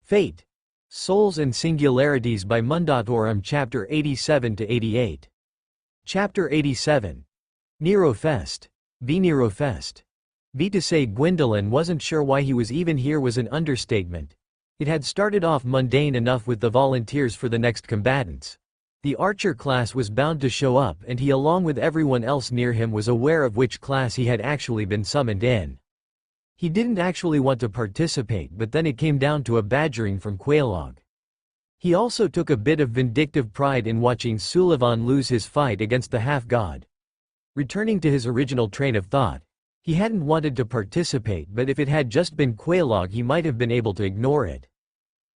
Fate. Souls and Singularities by Mundatorem Chapter 87-88. Chapter 87. Nero Fest. Nero Fest. To say Gwendolyn wasn't sure why he was even here was an understatement. It had started off mundane enough with the volunteers for the next combatants. The archer class was bound to show up, and he along with everyone else near him was aware of which class he had actually been summoned in. He didn't actually want to participate, but then it came down to a badgering from Quelaag. He also took a bit of vindictive pride in watching Sullivan lose his fight against the half-god. Returning to his original train of thought, he hadn't wanted to participate, but if it had just been Quelaag he might have been able to ignore it.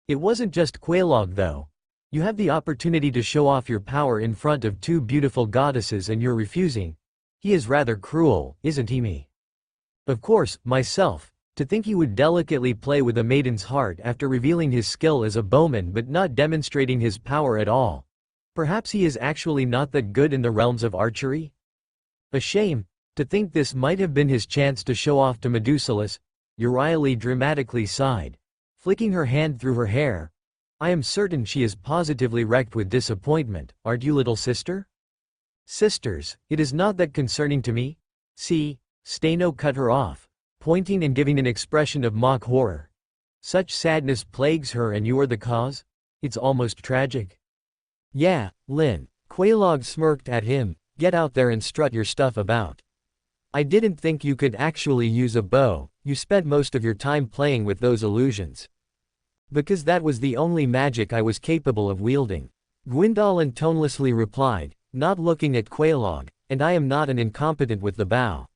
It wasn't just Quelaag though. You have the opportunity to show off your power in front of two beautiful goddesses and you're refusing. He is rather cruel, isn't he? Me. Of course, myself. To think he would delicately play with a maiden's heart after revealing his skill as a bowman but not demonstrating his power at all. Perhaps he is actually not that good in the realms of archery? A shame. To think this might have been his chance to show off to Medusalis. Euryale dramatically sighed, flicking her hand through her hair. I am certain she is positively wrecked with disappointment, aren't you, little sister? Sisters, it is not that concerning to me. See, Steno cut her off, pointing and giving an expression of mock horror. Such sadness plagues her and you are the cause? It's almost tragic. Yeah, Lynn. Quelaag smirked at him, get out there and strut your stuff about. I didn't think you could actually use a bow, you spent most of your time playing with those illusions. Because that was the only magic I was capable of wielding. Gwendolyn tonelessly replied, not looking at Quelaag, and I am not an incompetent with the bow.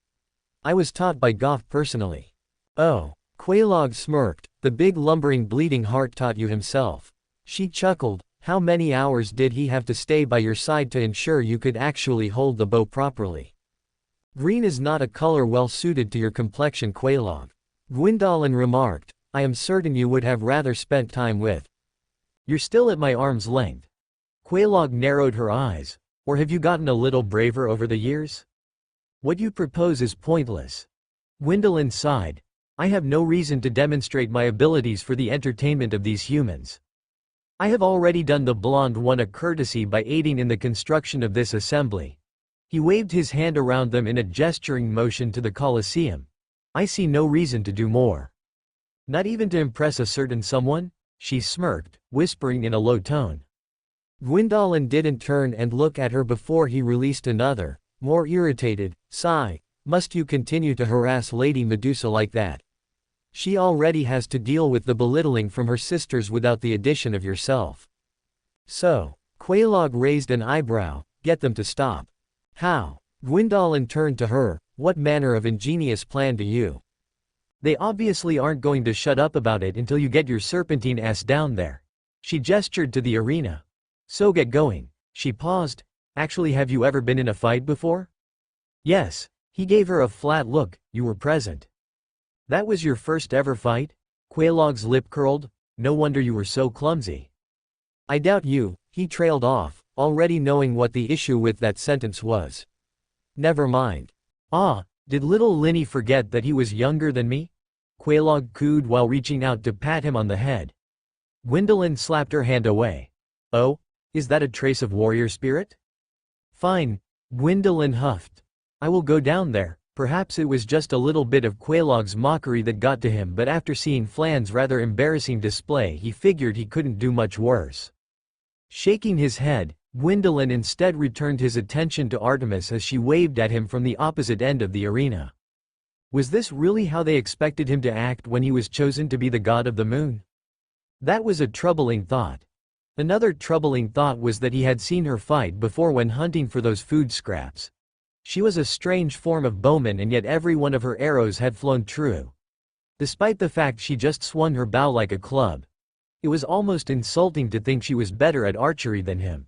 I was taught by Goff personally. Oh. Quelaag smirked, the big lumbering bleeding heart taught you himself. She chuckled, how many hours did he have to stay by your side to ensure you could actually hold the bow properly? Green is not a color well suited to your complexion, Quelaag. Gwendolyn remarked, I am certain you would have rather spent time with. You're still at my arm's length. Quelaag narrowed her eyes. Or have you gotten a little braver over the years? What you propose is pointless. Gwendolyn sighed. I have no reason to demonstrate my abilities for the entertainment of these humans. I have already done the blonde one a courtesy by aiding in the construction of this assembly. He waved his hand around them in a gesturing motion to the Colosseum. I see no reason to do more. Not even to impress a certain someone? She smirked, whispering in a low tone. Gwendolyn didn't turn and look at her before he released another, more irritated, sigh. Must you continue to harass Lady Medusa like that? She already has to deal with the belittling from her sisters without the addition of yourself. So, Quelaag raised an eyebrow, get them to stop. How? Gwendolyn turned to her, what manner of ingenious plan do you? They obviously aren't going to shut up about it until you get your serpentine ass down there. She gestured to the arena. So get going. She paused. Actually, have you ever been in a fight before? Yes. He gave her a flat look, you were present. That was your first ever fight? Quelaag's lip curled, no wonder you were so clumsy. I doubt you, he trailed off, already knowing what the issue with that sentence was. Never mind. Ah, did little Linny forget that he was younger than me? Quelaag cooed while reaching out to pat him on the head. Gwendolyn slapped her hand away. Oh? Is that a trace of warrior spirit? Fine. Gwendolyn huffed. I will go down there. Perhaps it was just a little bit of Quelaag's mockery that got to him, but after seeing Flan's rather embarrassing display he figured he couldn't do much worse. Shaking his head, Gwendolyn instead returned his attention to Artemis as she waved at him from the opposite end of the arena. Was this really how they expected him to act when he was chosen to be the god of the moon? That was a troubling thought. Another troubling thought was that he had seen her fight before when hunting for those food scraps. She was a strange form of bowman and yet every one of her arrows had flown true. Despite the fact she just swung her bow like a club. It was almost insulting to think she was better at archery than him.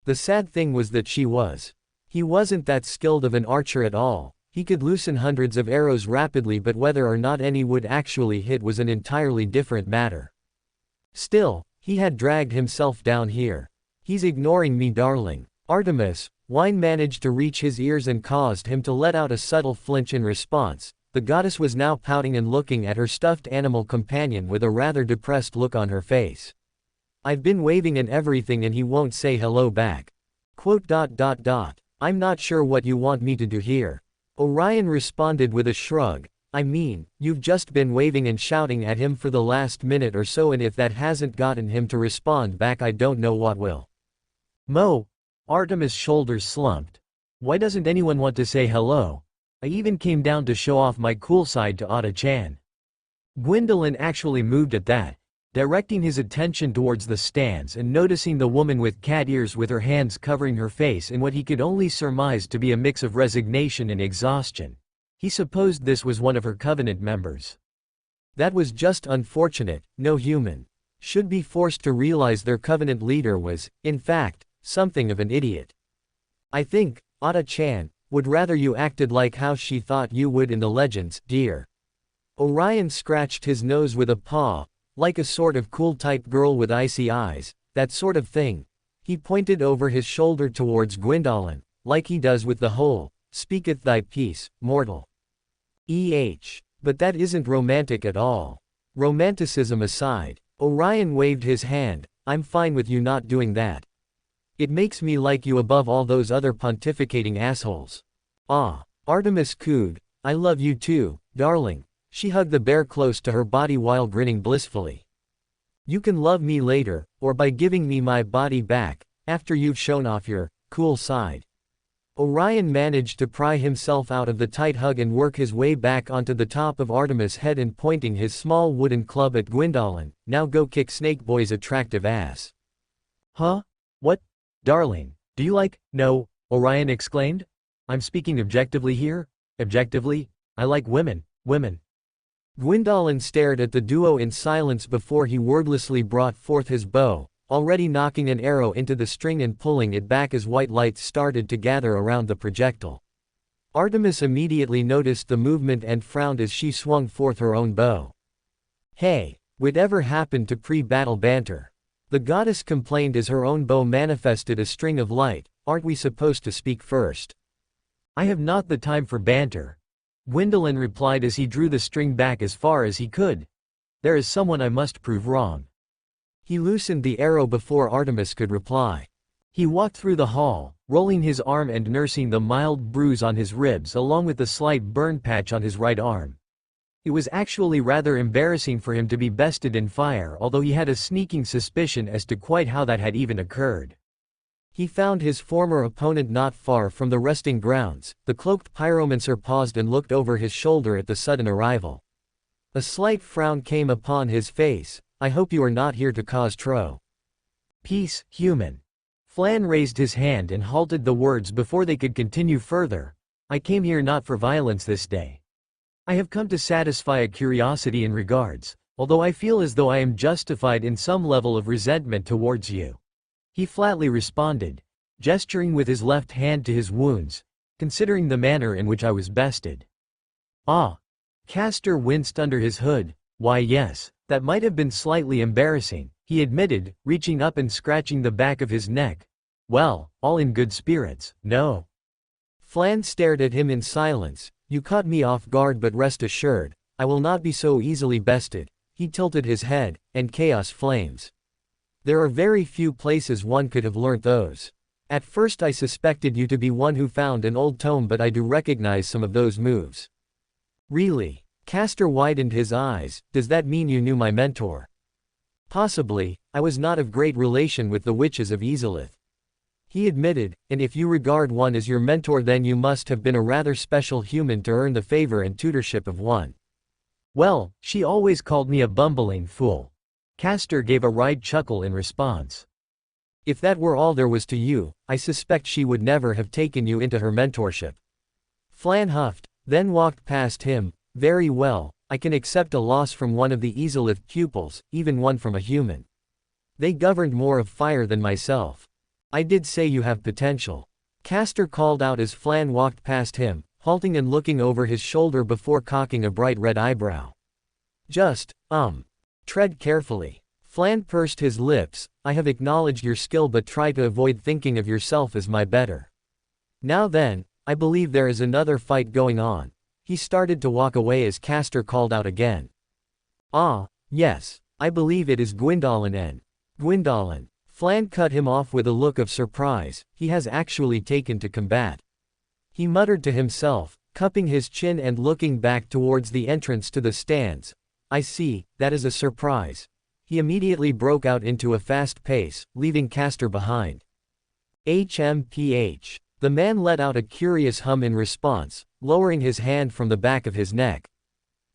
The sad thing was that she was. He wasn't that skilled of an archer at all. He could loosen hundreds of arrows rapidly, but whether or not any would actually hit was an entirely different matter. Still, he had dragged himself down here. He's ignoring me, darling. Artemis. Wine managed to reach his ears and caused him to let out a subtle flinch in response. The goddess was now pouting and looking at her stuffed animal companion with a rather depressed look on her face. I've been waving and everything and he won't say hello back. I'm not sure what you want me to do here. Orion responded with a shrug. I mean, you've just been waving and shouting at him for the last minute or so, and if that hasn't gotten him to respond back, I don't know what will. Artemis' shoulders slumped. Why doesn't anyone want to say hello? I even came down to show off my cool side to Ada-chan. Gwendolyn actually moved at that, directing his attention towards the stands and noticing the woman with cat ears with her hands covering her face in what he could only surmise to be a mix of resignation and exhaustion. He supposed this was one of her covenant members. That was just unfortunate. No human should be forced to realize their covenant leader was, in fact, something of an idiot. I think, Ada-chan, would rather you acted like how she thought you would in the legends, dear. Orion scratched his nose with a paw, like a sort of cool type girl with icy eyes, that sort of thing. He pointed over his shoulder towards Gwendolyn, like he does with the whole, speaketh thy peace, mortal. But that isn't romantic at all. Romanticism aside, Orion waved his hand, I'm fine with you not doing that. It makes me like you above all those other pontificating assholes. Artemis cooed, I love you too, darling. She hugged the bear close to her body while grinning blissfully. You can love me later, or by giving me my body back, after you've shown off your cool side. Orion managed to pry himself out of the tight hug and work his way back onto the top of Artemis' head and pointing his small wooden club at Gwendolyn, now go kick Snake Boy's attractive ass. Huh? What? Darling, do you like? No, Orion exclaimed. I'm speaking objectively here. Objectively, I like women. Gwendolyn stared at the duo in silence before he wordlessly brought forth his bow, already knocking an arrow into the string and pulling it back as white lights started to gather around the projectile. Artemis immediately noticed the movement and frowned as she swung forth her own bow. Hey, whatever happened to pre-battle banter? The goddess complained as her own bow manifested a string of light. Aren't we supposed to speak first? I have not the time for banter, Gwendolyn replied as he drew the string back as far as he could. There is someone I must prove wrong. He loosened the arrow before Artemis could reply. He walked through the hall, rolling his arm and nursing the mild bruise on his ribs along with the slight burn patch on his right arm. It was actually rather embarrassing for him to be bested in fire, although he had a sneaking suspicion as to quite how that had even occurred. He found his former opponent not far from the resting grounds. The cloaked pyromancer paused and looked over his shoulder at the sudden arrival. A slight frown came upon his face. I hope you are not here to cause peace, human. Flan raised his hand and halted the words before they could continue further. I came here not for violence this day. I have come to satisfy a curiosity in regards, although I feel as though I am justified in some level of resentment towards you. He flatly responded, gesturing with his left hand to his wounds, considering the manner in which I was bested. Castor winced under his hood. Why yes, that might have been slightly embarrassing, he admitted, reaching up and scratching the back of his neck. Well, all in good spirits, no? Flan stared at him in silence. You caught me off guard, but rest assured, I will not be so easily bested. He tilted his head, and chaos flames. There are very few places one could have learnt those. At first I suspected you to be one who found an old tome, but I do recognize some of those moves. Really? Castor widened his eyes. Does that mean you knew my mentor? Possibly. I was not of great relation with the witches of Izalith. He admitted, and if you regard one as your mentor, then you must have been a rather special human to earn the favor and tutorship of one. Well, she always called me a bumbling fool. Castor gave a wry chuckle in response. If that were all there was to you, I suspect she would never have taken you into her mentorship. Flan huffed, then walked past him. Very well, I can accept a loss from one of the Izalith pupils, even one from a human. They governed more of fire than myself. I did say you have potential. Castor called out as Flan walked past him, halting and looking over his shoulder before cocking a bright red eyebrow. Just, tread carefully. Flan pursed his lips. I have acknowledged your skill, but try to avoid thinking of yourself as my better. Now then, I believe there is another fight going on. He started to walk away as Castor called out again. "Ah, yes, I believe it is Gwyndolin N. Gwyndolin." Flan cut him off with a look of surprise. He has actually taken to combat. He muttered to himself, cupping his chin and looking back towards the entrance to the stands. "I see, that is a surprise." He immediately broke out into a fast pace, leaving Castor behind. HMPH. The man let out a curious hum in response, lowering his hand from the back of his neck.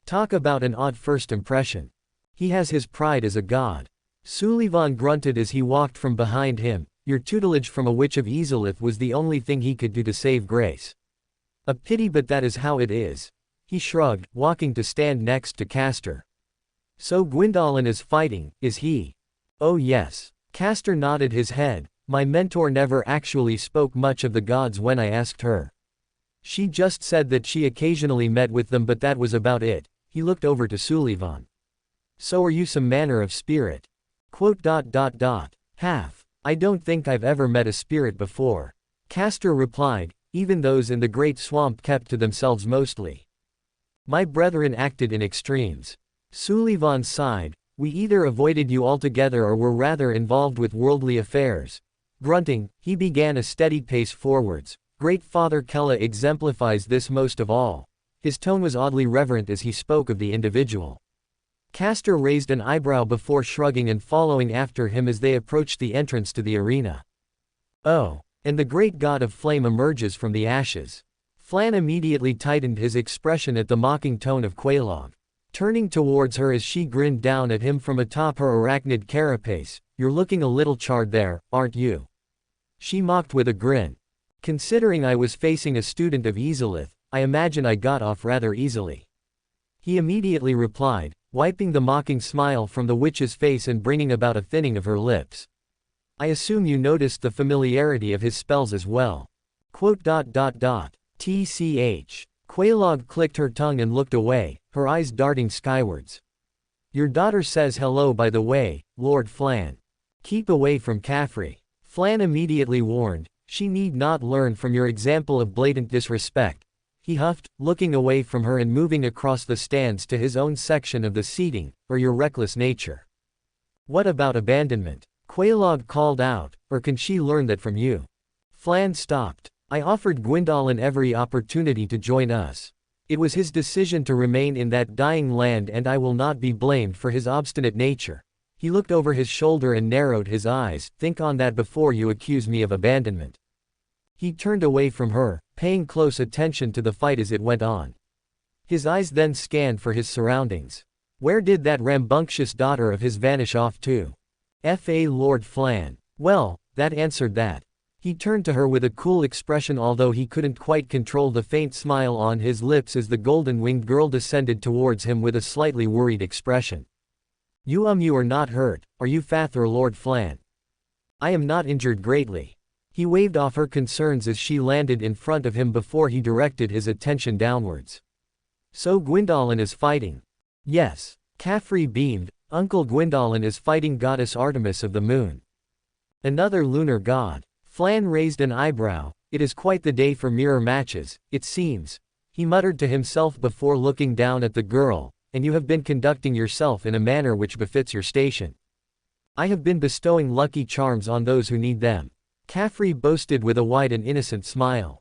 Talk about an odd first impression. He has his pride as a god. Sullivan grunted as he walked from behind him. Your tutelage from a witch of Isilith was the only thing he could do to save grace. A pity, but that is how it is. He shrugged, walking to stand next to Castor. So Gwyndolin is fighting, is he? Oh yes. Castor nodded his head. My mentor never actually spoke much of the gods when I asked her. She just said that she occasionally met with them, but that was about it. He looked over to Sullivan. So are you some manner of spirit? Half. I don't think I've ever met a spirit before. Castor replied, even those in the great swamp kept to themselves mostly. My brethren acted in extremes. Sullivan sighed, we either avoided you altogether or were rather involved with worldly affairs. Grunting, he began a steady pace forwards. Great Father Kella exemplifies this most of all. His tone was oddly reverent as he spoke of the individual. Castor raised an eyebrow before shrugging and following after him as they approached the entrance to the arena. Oh, and the great god of flame emerges from the ashes. Flan immediately tightened his expression at the mocking tone of Quelaag. Turning towards her as she grinned down at him from atop her arachnid carapace, you're looking a little charred there, aren't you? She mocked with a grin. Considering I was facing a student of Isilith, I imagine I got off rather easily. He immediately replied, wiping the mocking smile from the witch's face and bringing about a thinning of her lips. I assume you noticed the familiarity of his spells as well. TCH. Quelaag clicked her tongue and looked away, her eyes darting skywards. Your daughter says hello by the way, Lord Flan. Keep away from Caffrey. Flan immediately warned, she need not learn from your example of blatant disrespect. He huffed, looking away from her and moving across the stands to his own section of the seating, or your reckless nature. What about abandonment? Quelaag called out, or can she learn that from you? Flan stopped. I offered Gwyndolin every opportunity to join us. It was his decision to remain in that dying land and I will not be blamed for his obstinate nature. He looked over his shoulder and narrowed his eyes, think on that before you accuse me of abandonment. He turned away from her, paying close attention to the fight as it went on. His eyes then scanned for his surroundings. Where did that rambunctious daughter of his vanish off to? F.A. Lord Flan. Well, that answered that. He turned to her with a cool expression, although he couldn't quite control the faint smile on his lips as the golden-winged girl descended towards him with a slightly worried expression. You are not hurt, are you, Father Lord Flan? I am not injured greatly. He waved off her concerns as she landed in front of him before he directed his attention downwards. So Gwyndolin is fighting. Yes. Caffrey beamed, Uncle Gwyndolin is fighting Goddess Artemis of the Moon. Another lunar god. Flan raised an eyebrow, it is quite the day for mirror matches, it seems. He muttered to himself before looking down at the girl, and you have been conducting yourself in a manner which befits your station. I have been bestowing lucky charms on those who need them. Caffrey boasted with a wide and innocent smile.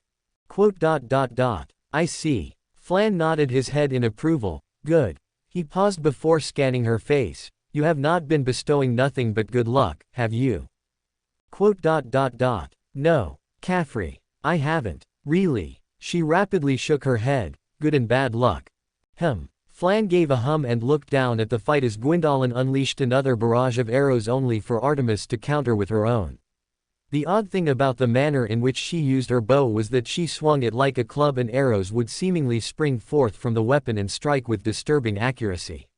I see. Flan nodded his head in approval, good. He paused before scanning her face. You have not been bestowing nothing but good luck, have you? No, Caffrey. I haven't. Really. She rapidly shook her head, good and bad luck. Flan gave a hum and looked down at the fight as Gwyndolin unleashed another barrage of arrows only for Artemis to counter with her own. The odd thing about the manner in which she used her bow was that she swung it like a club and arrows would seemingly spring forth from the weapon and strike with disturbing accuracy.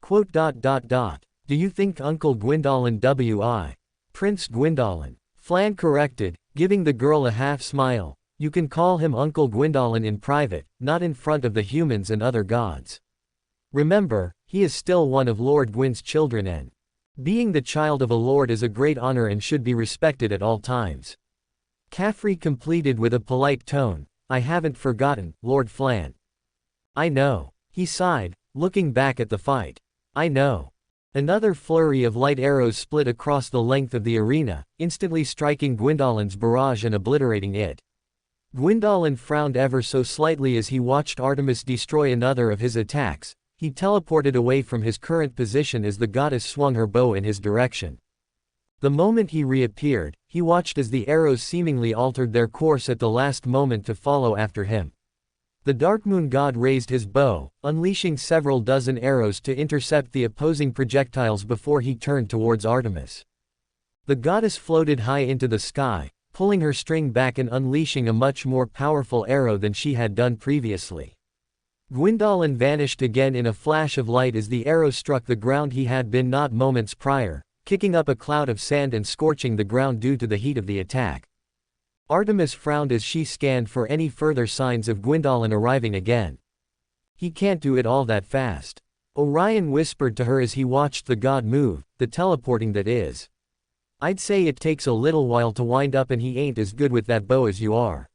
Do you think Uncle Gwyndolin W.I. Prince Gwyndolin? Flan corrected, giving the girl a half-smile. You can call him Uncle Gwyndolin in private, not in front of the humans and other gods. Remember, he is still one of Lord Gwyn's children and being the child of a lord is a great honor and should be respected at all times. Caffrey completed with a polite tone, I haven't forgotten, Lord Flan. I know. He sighed, looking back at the fight. I know. Another flurry of light arrows split across the length of the arena, instantly striking Gwyndolin's barrage and obliterating it. Gwendolyn frowned ever so slightly as he watched Artemis destroy another of his attacks. He teleported away from his current position as the goddess swung her bow in his direction. The moment he reappeared, he watched as the arrows seemingly altered their course at the last moment to follow after him. The Dark Moon God raised his bow, unleashing several dozen arrows to intercept the opposing projectiles before he turned towards Artemis. The goddess floated high into the sky, pulling her string back and unleashing a much more powerful arrow than she had done previously. Gwendolyn vanished again in a flash of light as the arrow struck the ground he had been not moments prior, kicking up a cloud of sand and scorching the ground due to the heat of the attack. Artemis frowned as she scanned for any further signs of Gwendolyn arriving again. He can't do it all that fast. Orion whispered to her as he watched the god move, the teleporting that is. I'd say it takes a little while to wind up and he ain't as good with that bow as you are.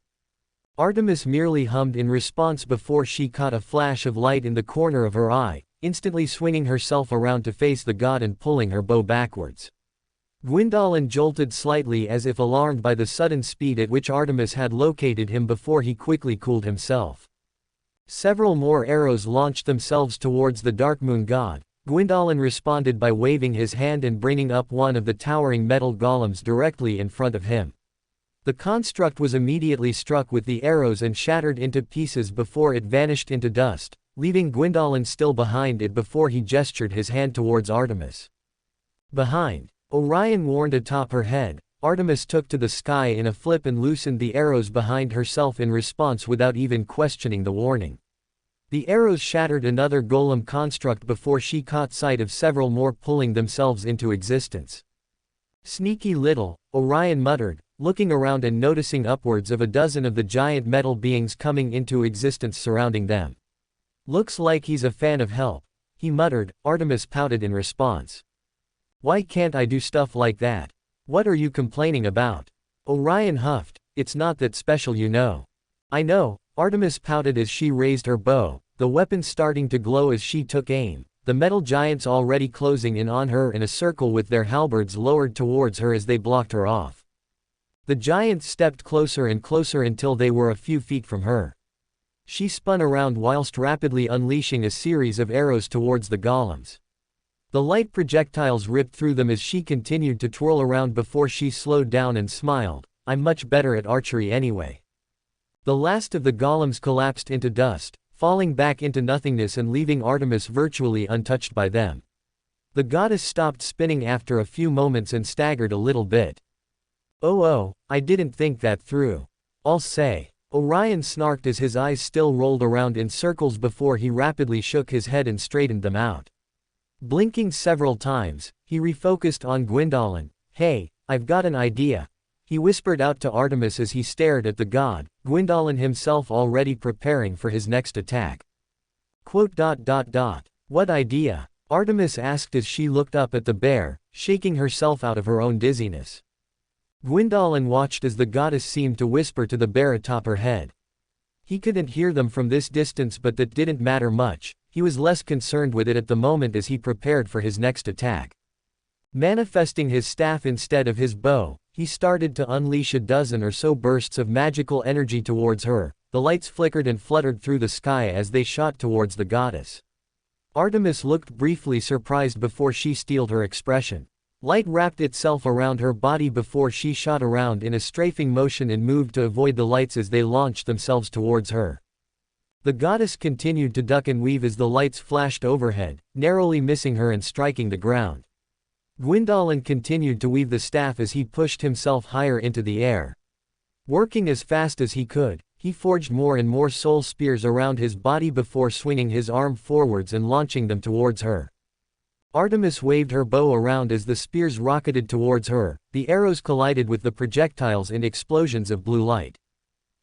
Artemis merely hummed in response before she caught a flash of light in the corner of her eye, instantly swinging herself around to face the god and pulling her bow backwards. Gwendolyn jolted slightly as if alarmed by the sudden speed at which Artemis had located him before he quickly cooled himself. Several more arrows launched themselves towards the Dark Moon God. Gwendolyn responded by waving his hand and bringing up one of the towering metal golems directly in front of him. The construct was immediately struck with the arrows and shattered into pieces before it vanished into dust, leaving Gwendolyn still behind it before he gestured his hand towards Artemis. Behind, Orion warned atop her head. Artemis took to the sky in a flip and loosened the arrows behind herself in response without even questioning the warning. The arrows shattered another golem construct before she caught sight of several more pulling themselves into existence. Sneaky little, Orion muttered, looking around and noticing upwards of a dozen of the giant metal beings coming into existence surrounding them. Looks like he's a fan of help, he muttered. Artemis pouted in response. Why can't I do stuff like that? What are you complaining about? Orion huffed, it's not that special you know. I know, Artemis pouted as she raised her bow, the weapon starting to glow as she took aim, the metal giants already closing in on her in a circle with their halberds lowered towards her as they blocked her off. The giants stepped closer and closer until they were a few feet from her. She spun around whilst rapidly unleashing a series of arrows towards the golems. The light projectiles ripped through them as she continued to twirl around before she slowed down and smiled. I'm much better at archery anyway. The last of the golems collapsed into dust, falling back into nothingness and leaving Artemis virtually untouched by them. The goddess stopped spinning after a few moments and staggered a little bit. Oh, I didn't think that through. I'll say. Orion snarked as his eyes still rolled around in circles before he rapidly shook his head and straightened them out. Blinking several times, he refocused on Gwendolyn. Hey, I've got an idea, he whispered out to Artemis as he stared at the god, Gwendolyn himself already preparing for his next attack. What idea? Artemis asked as she looked up at the bear, shaking herself out of her own dizziness. Gwendolyn watched as the goddess seemed to whisper to the bear atop her head. He couldn't hear them from this distance, but that didn't matter much. He was less concerned with it at the moment as he prepared for his next attack. Manifesting his staff instead of his bow, he started to unleash a dozen or so bursts of magical energy towards her. The lights flickered and fluttered through the sky as they shot towards the goddess. Artemis looked briefly surprised before she steeled her expression. Light wrapped itself around her body before she shot around in a strafing motion and moved to avoid the lights as they launched themselves towards her. The goddess continued to duck and weave as the lights flashed overhead, narrowly missing her and striking the ground. Gwendolyn continued to weave the staff as he pushed himself higher into the air. Working as fast as he could, he forged more and more soul spears around his body before swinging his arm forwards and launching them towards her. Artemis waved her bow around as the spears rocketed towards her. The arrows collided with the projectiles in explosions of blue light.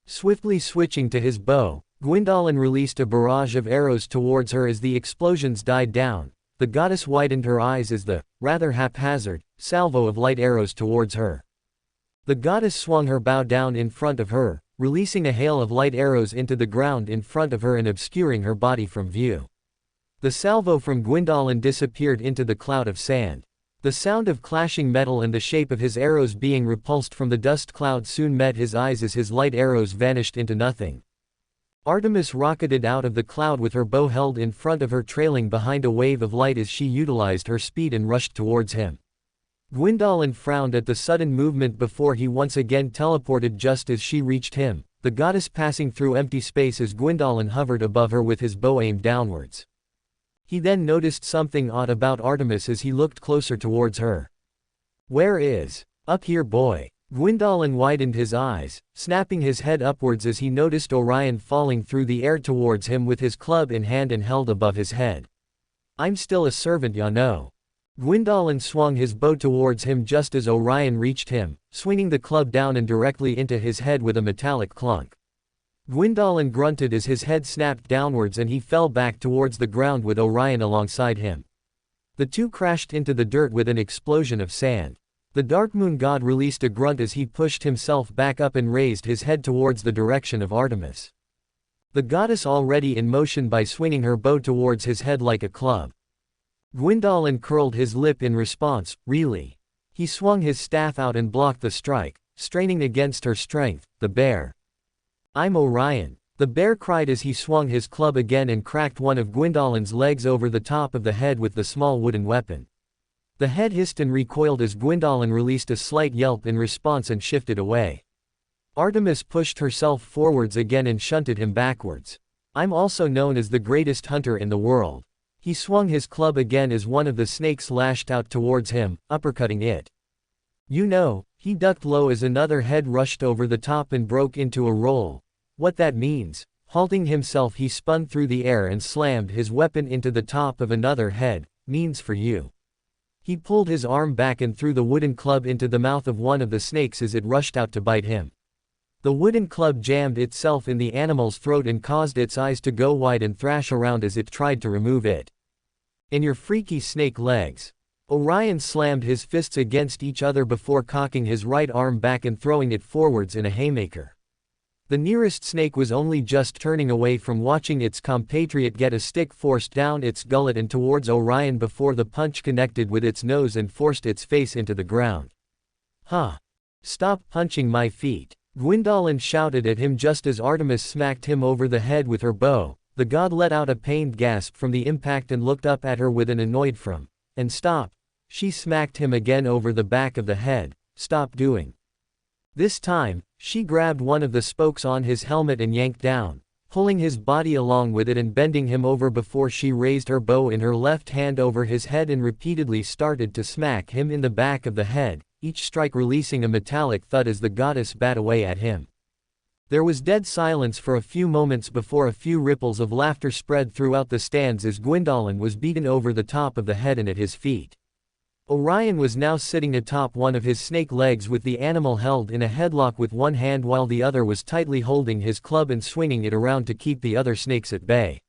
Swiftly switching to his bow, Gwendolyn released a barrage of arrows towards her as the explosions died down. The goddess widened her eyes as the, rather haphazard, salvo of light arrows towards her. The goddess swung her bow down in front of her, releasing a hail of light arrows into the ground in front of her and obscuring her body from view. The salvo from Gwyndolin disappeared into the cloud of sand. The sound of clashing metal and the shape of his arrows being repulsed from the dust cloud soon met his eyes as his light arrows vanished into nothing. Artemis rocketed out of the cloud with her bow held in front of her, trailing behind a wave of light as she utilized her speed and rushed towards him. Gwyndolin frowned at the sudden movement before he once again teleported just as she reached him, the goddess passing through empty space as Gwyndolin hovered above her with his bow aimed downwards. He then noticed something odd about Artemis as he looked closer towards her. "Where is? Up here, boy." Gwyndolin widened his eyes, snapping his head upwards as he noticed Orion falling through the air towards him with his club in hand and held above his head. "I'm still a servant, ya know." Gwyndolin swung his bow towards him just as Orion reached him, swinging the club down and directly into his head with a metallic clunk. Gwyndolin grunted as his head snapped downwards and he fell back towards the ground with Orion alongside him. The two crashed into the dirt with an explosion of sand. The Dark Moon God released a grunt as he pushed himself back up and raised his head towards the direction of Artemis. The goddess already in motion by swinging her bow towards his head like a club. Gwyndolin curled his lip in response. "Really?" He swung his staff out and blocked the strike, straining against her strength. "The bear. I'm Orion," the bear cried as he swung his club again and cracked one of Gwyndolin's legs over the top of the head with the small wooden weapon. The head hissed and recoiled as Gwyndolin released a slight yelp in response and shifted away. Artemis pushed herself forwards again and shunted him backwards. "I'm also known as the greatest hunter in the world." He swung his club again as one of the snakes lashed out towards him, uppercutting it. "You know," he ducked low as another head rushed over the top and broke into a roll. "What that means?" Halting himself, he spun through the air and slammed his weapon into the top of another head. "Means for you." He pulled his arm back and threw the wooden club into the mouth of one of the snakes as it rushed out to bite him. The wooden club jammed itself in the animal's throat and caused its eyes to go wide and thrash around as it tried to remove it. "In your freaky snake legs." Orion slammed his fists against each other before cocking his right arm back and throwing it forwards in a haymaker. The nearest snake was only just turning away from watching its compatriot get a stick forced down its gullet and towards Orion before the punch connected with its nose and forced its face into the ground. "Huh. Stop punching my feet." Gwyndolin shouted at him just as Artemis smacked him over the head with her bow. The god let out a pained gasp from the impact and looked up at her with an annoyed frown. "And stop." She smacked him again over the back of the head. "Stop doing." This time, she grabbed one of the spokes on his helmet and yanked down, pulling his body along with it and bending him over before she raised her bow in her left hand over his head and repeatedly started to smack him in the back of the head, each strike releasing a metallic thud as the goddess bat away at him. There was dead silence for a few moments before a few ripples of laughter spread throughout the stands as Gwyndolin was beaten over the top of the head and at his feet. Orion was now sitting atop one of his snake legs with the animal held in a headlock with one hand while the other was tightly holding his club and swinging it around to keep the other snakes at bay.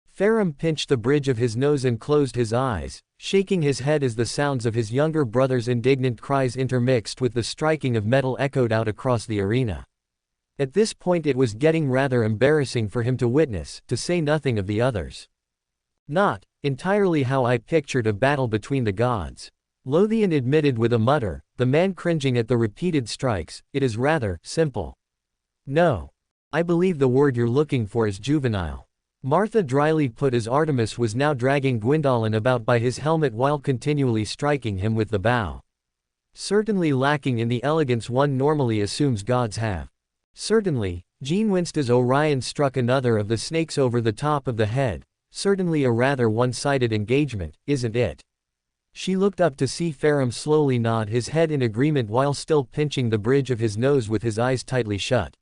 Farum pinched the bridge of his nose and closed his eyes, shaking his head as the sounds of his younger brother's indignant cries intermixed with the striking of metal echoed out across the arena. At this point it was getting rather embarrassing for him to witness, to say nothing of the others. "Not entirely how I pictured a battle between the gods," Lothian admitted with a mutter, the man cringing at the repeated strikes. "It is rather simple." "No. I believe the word you're looking for is juvenile," Martha dryly put as Artemis was now dragging Gwyndolin about by his helmet while continually striking him with the bow. "Certainly lacking in the elegance one normally assumes gods have." "Certainly," Jean winced as Orion struck another of the snakes over the top of the head. "Certainly a rather one-sided engagement, isn't it?" She looked up to see Farum slowly nod his head in agreement while still pinching the bridge of his nose with his eyes tightly shut.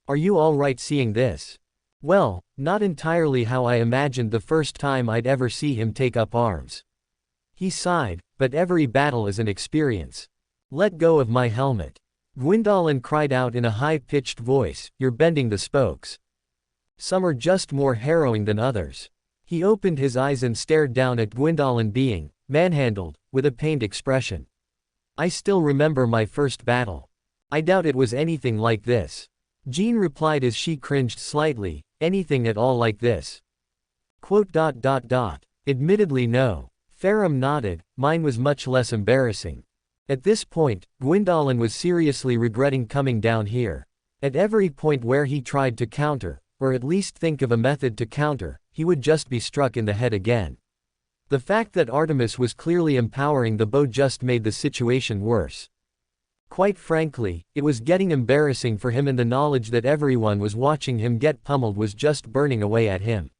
"Are you all right seeing this?" "Well, not entirely how I imagined the first time I'd ever see him take up arms." He sighed, "But every battle is an experience." "Let go of my helmet." Gwyndolin cried out in a high-pitched voice, "You're bending the spokes. Some are just more harrowing than others." He opened his eyes and stared down at Gwyndolin being manhandled, with a pained expression. "I still remember my first battle. I doubt it was anything like this." Jean replied as she cringed slightly, anything at all like this. Admittedly no. Ferrum nodded, mine was much less embarrassing. At this point, Gwyndolin was seriously regretting coming down here. At every point where he tried to counter, or at least think of a method to counter, he would just be struck in the head again. The fact that Artemis was clearly empowering the bow just made the situation worse. Quite frankly, it was getting embarrassing for him, and the knowledge that everyone was watching him get pummeled was just burning away at him.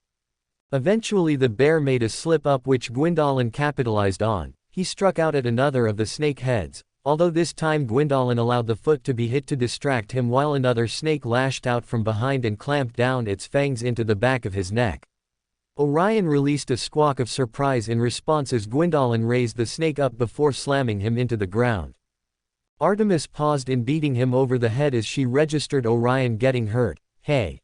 Eventually the bear made a slip-up which Gwyndolin capitalized on. He struck out at another of the snake heads, although this time Gwyndolin allowed the foot to be hit to distract him while another snake lashed out from behind and clamped down its fangs into the back of his neck. Orion released a squawk of surprise in response as Gwyndolin raised the snake up before slamming him into the ground. Artemis paused in beating him over the head as she registered Orion getting hurt. Hey!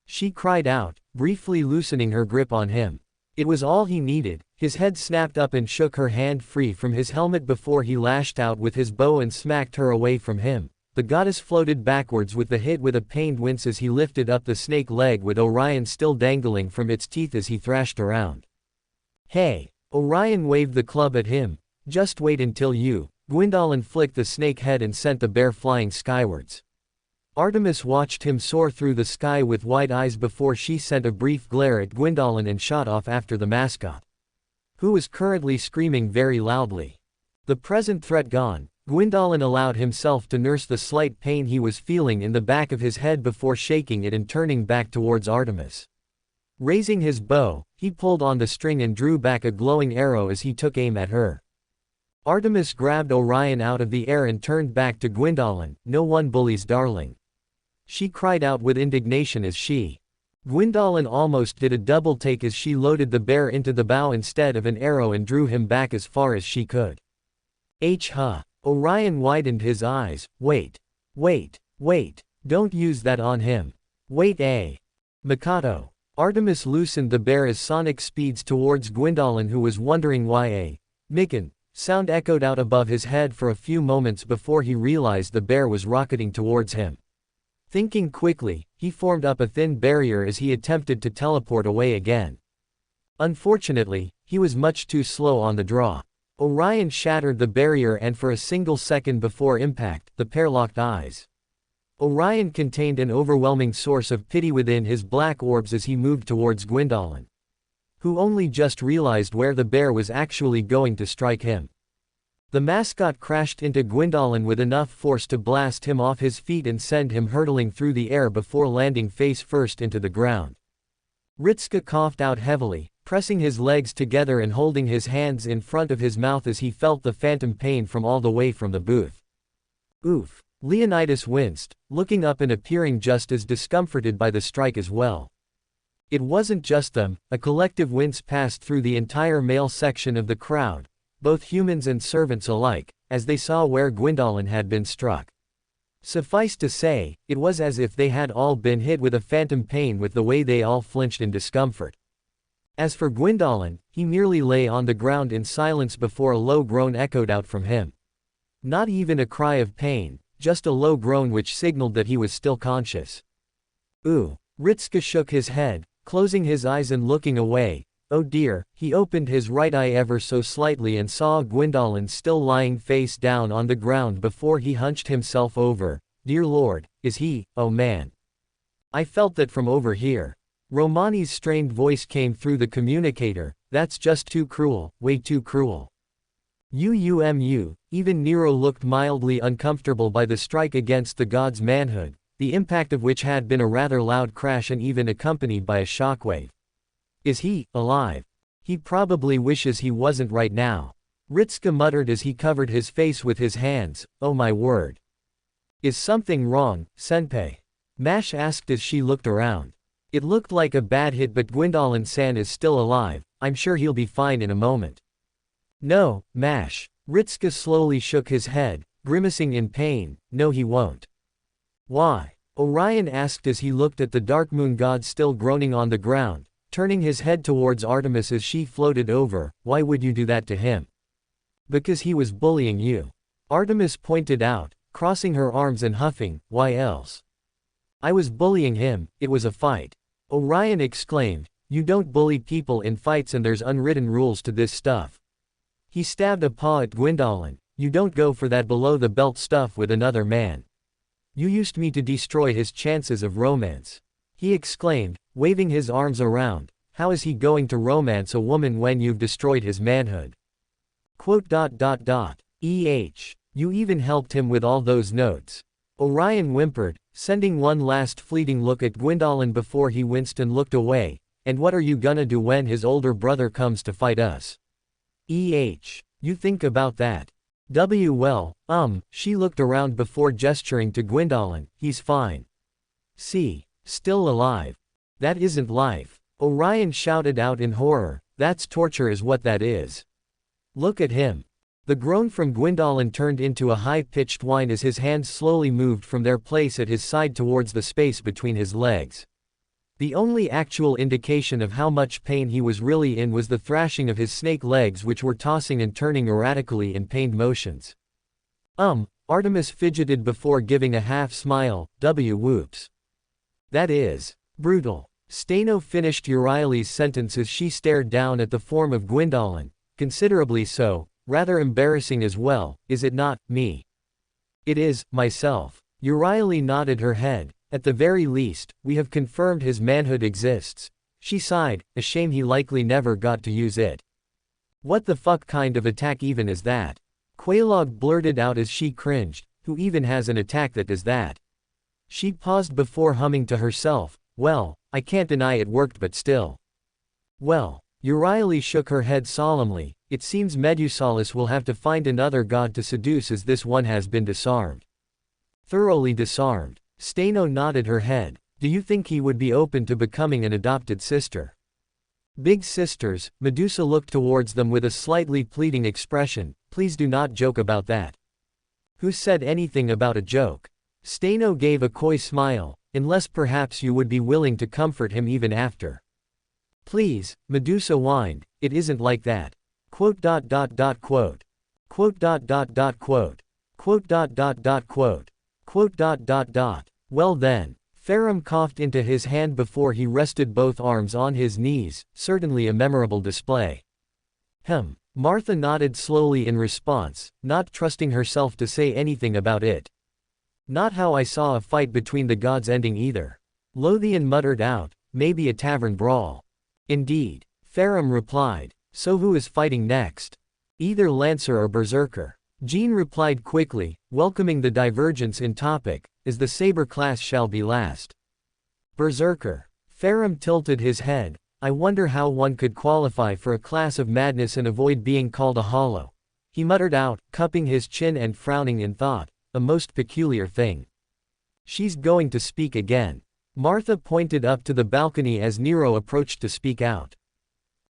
She cried out, briefly loosening her grip on him. It was all he needed. His head snapped up and shook her hand free from his helmet before he lashed out with his bow and smacked her away from him. The goddess floated backwards with the hit with a pained wince as he lifted up the snake leg with Orion still dangling from its teeth as he thrashed around. Hey! Orion waved the club at him. Just wait until you. Gwyndolin flicked the snake head and sent the bear flying skywards. Artemis watched him soar through the sky with wide eyes before she sent a brief glare at Gwyndolin and shot off after the mascot, who was currently screaming very loudly. The present threat gone, Gwyndolin allowed himself to nurse the slight pain he was feeling in the back of his head before shaking it and turning back towards Artemis. Raising his bow, he pulled on the string and drew back a glowing arrow as he took aim at her. Artemis grabbed Orion out of the air and turned back to Gwyndolin. No one bullies darling. She cried out with indignation as Gwyndolin almost did a double take as she loaded the bear into the bow instead of an arrow and drew him back as far as she could. Orion widened his eyes. Wait, don't use that on him. Wait, Mikado. Artemis loosened the bear as sonic speeds towards Gwyndolin, who was wondering why a Mikan sound echoed out above his head for a few moments before he realized the bear was rocketing towards him. Thinking quickly, he formed up a thin barrier as he attempted to teleport away again. Unfortunately, he was much too slow on the draw. Orion shattered the barrier, and for a single second before impact, the pair locked eyes. Orion contained an overwhelming source of pity within his black orbs as he moved towards Gwyndolin, who only just realized where the bear was actually going to strike him. The mascot crashed into Gwyndolin with enough force to blast him off his feet and send him hurtling through the air before landing face first into the ground. Ritska coughed out heavily, pressing his legs together and holding his hands in front of his mouth as he felt the phantom pain from all the way from the booth. Oof. Leonidas winced, looking up and appearing just as discomforted by the strike as well. It wasn't just them, a collective wince passed through the entire male section of the crowd, both humans and servants alike, as they saw where Gwyndolin had been struck. Suffice to say, it was as if they had all been hit with a phantom pain with the way they all flinched in discomfort. As for Gwyndolin, he merely lay on the ground in silence before a low groan echoed out from him. Not even a cry of pain, just a low groan which signaled that he was still conscious. Ooh. Ritska shook his head, closing his eyes and looking away. Oh dear. He opened his right eye ever so slightly and saw Gwyndolin still lying face down on the ground before he hunched himself over. Dear Lord, is he? Oh man. I felt that from over here. Romani's strained voice came through the communicator. That's just too cruel, way too cruel. Even Nero looked mildly uncomfortable by the strike against the god's manhood, the impact of which had been a rather loud crash and even accompanied by a shockwave. Is he alive? He probably wishes he wasn't right now. Ritska muttered as he covered his face with his hands. Oh my word. Is something wrong, Senpai? Mash asked as she looked around. It looked like a bad hit, but Gwyndolin-san is still alive. I'm sure he'll be fine in a moment. No, Mash. Ritska slowly shook his head, grimacing in pain. No, he won't. Why? Orion asked as he looked at the dark moon god still groaning on the ground, turning his head towards Artemis as she floated over. Why would you do that to him? Because he was bullying you. Artemis pointed out, crossing her arms and huffing. Why else? I was bullying him, it was a fight. Orion exclaimed, you don't bully people in fights and there's unwritten rules to this stuff. He stabbed a paw at Gwyndolin, you don't go for that below-the-belt stuff with another man. You used me to destroy his chances of romance. He exclaimed, waving his arms around, how is he going to romance a woman when you've destroyed his manhood? You even helped him with all those notes. Orion whimpered, sending one last fleeting look at Gwyndolin before he winced and looked away. And what are you gonna do when his older brother comes to fight us? You think about that. Well, she looked around before gesturing to Gwyndolin, he's fine. See, still alive. That isn't life. Orion shouted out in horror, that's torture is what that is. Look at him. The groan from Gwyndolin turned into a high-pitched whine as his hands slowly moved from their place at his side towards the space between his legs. The only actual indication of how much pain he was really in was the thrashing of his snake legs which were tossing and turning erratically in pained motions. Artemis fidgeted before giving a half-smile, whoops. That is brutal. Staino finished Euryale's sentence as she stared down at the form of Gwyndolin, considerably so, rather embarrassing as well, is it not, me? It is, myself. Euryale nodded her head. At the very least, we have confirmed his manhood exists. She sighed, a shame he likely never got to use it. What the fuck kind of attack even is that? Quelaag blurted out as she cringed, who even has an attack that does that? She paused before humming to herself, well, I can't deny it worked but still. Well, Euryale shook her head solemnly, it seems Medusalis will have to find another god to seduce as this one has been disarmed. Thoroughly disarmed. Staino nodded her head. Do you think he would be open to becoming an adopted sister? Big sisters, Medusa looked towards them with a slightly pleading expression, please do not joke about that. Who said anything about a joke? Staino gave a coy smile, unless perhaps you would be willing to comfort him even after. Please, Medusa whined, it isn't like that. Quote. Well then. Ferrum coughed into his hand before he rested both arms on his knees, certainly a memorable display. Martha nodded slowly in response, not trusting herself to say anything about it. Not how I saw a fight between the gods ending either. Lothian muttered out, maybe a tavern brawl. Indeed. Ferrum replied. So who is fighting next? Either Lancer or Berserker. Jean replied quickly, welcoming the divergence in topic, as the saber class shall be last. Berserker. Ferrum tilted his head, I wonder how one could qualify for a class of madness and avoid being called a hollow. He muttered out, cupping his chin and frowning in thought, a most peculiar thing. She's going to speak again. Martha pointed up to the balcony as Nero approached to speak out.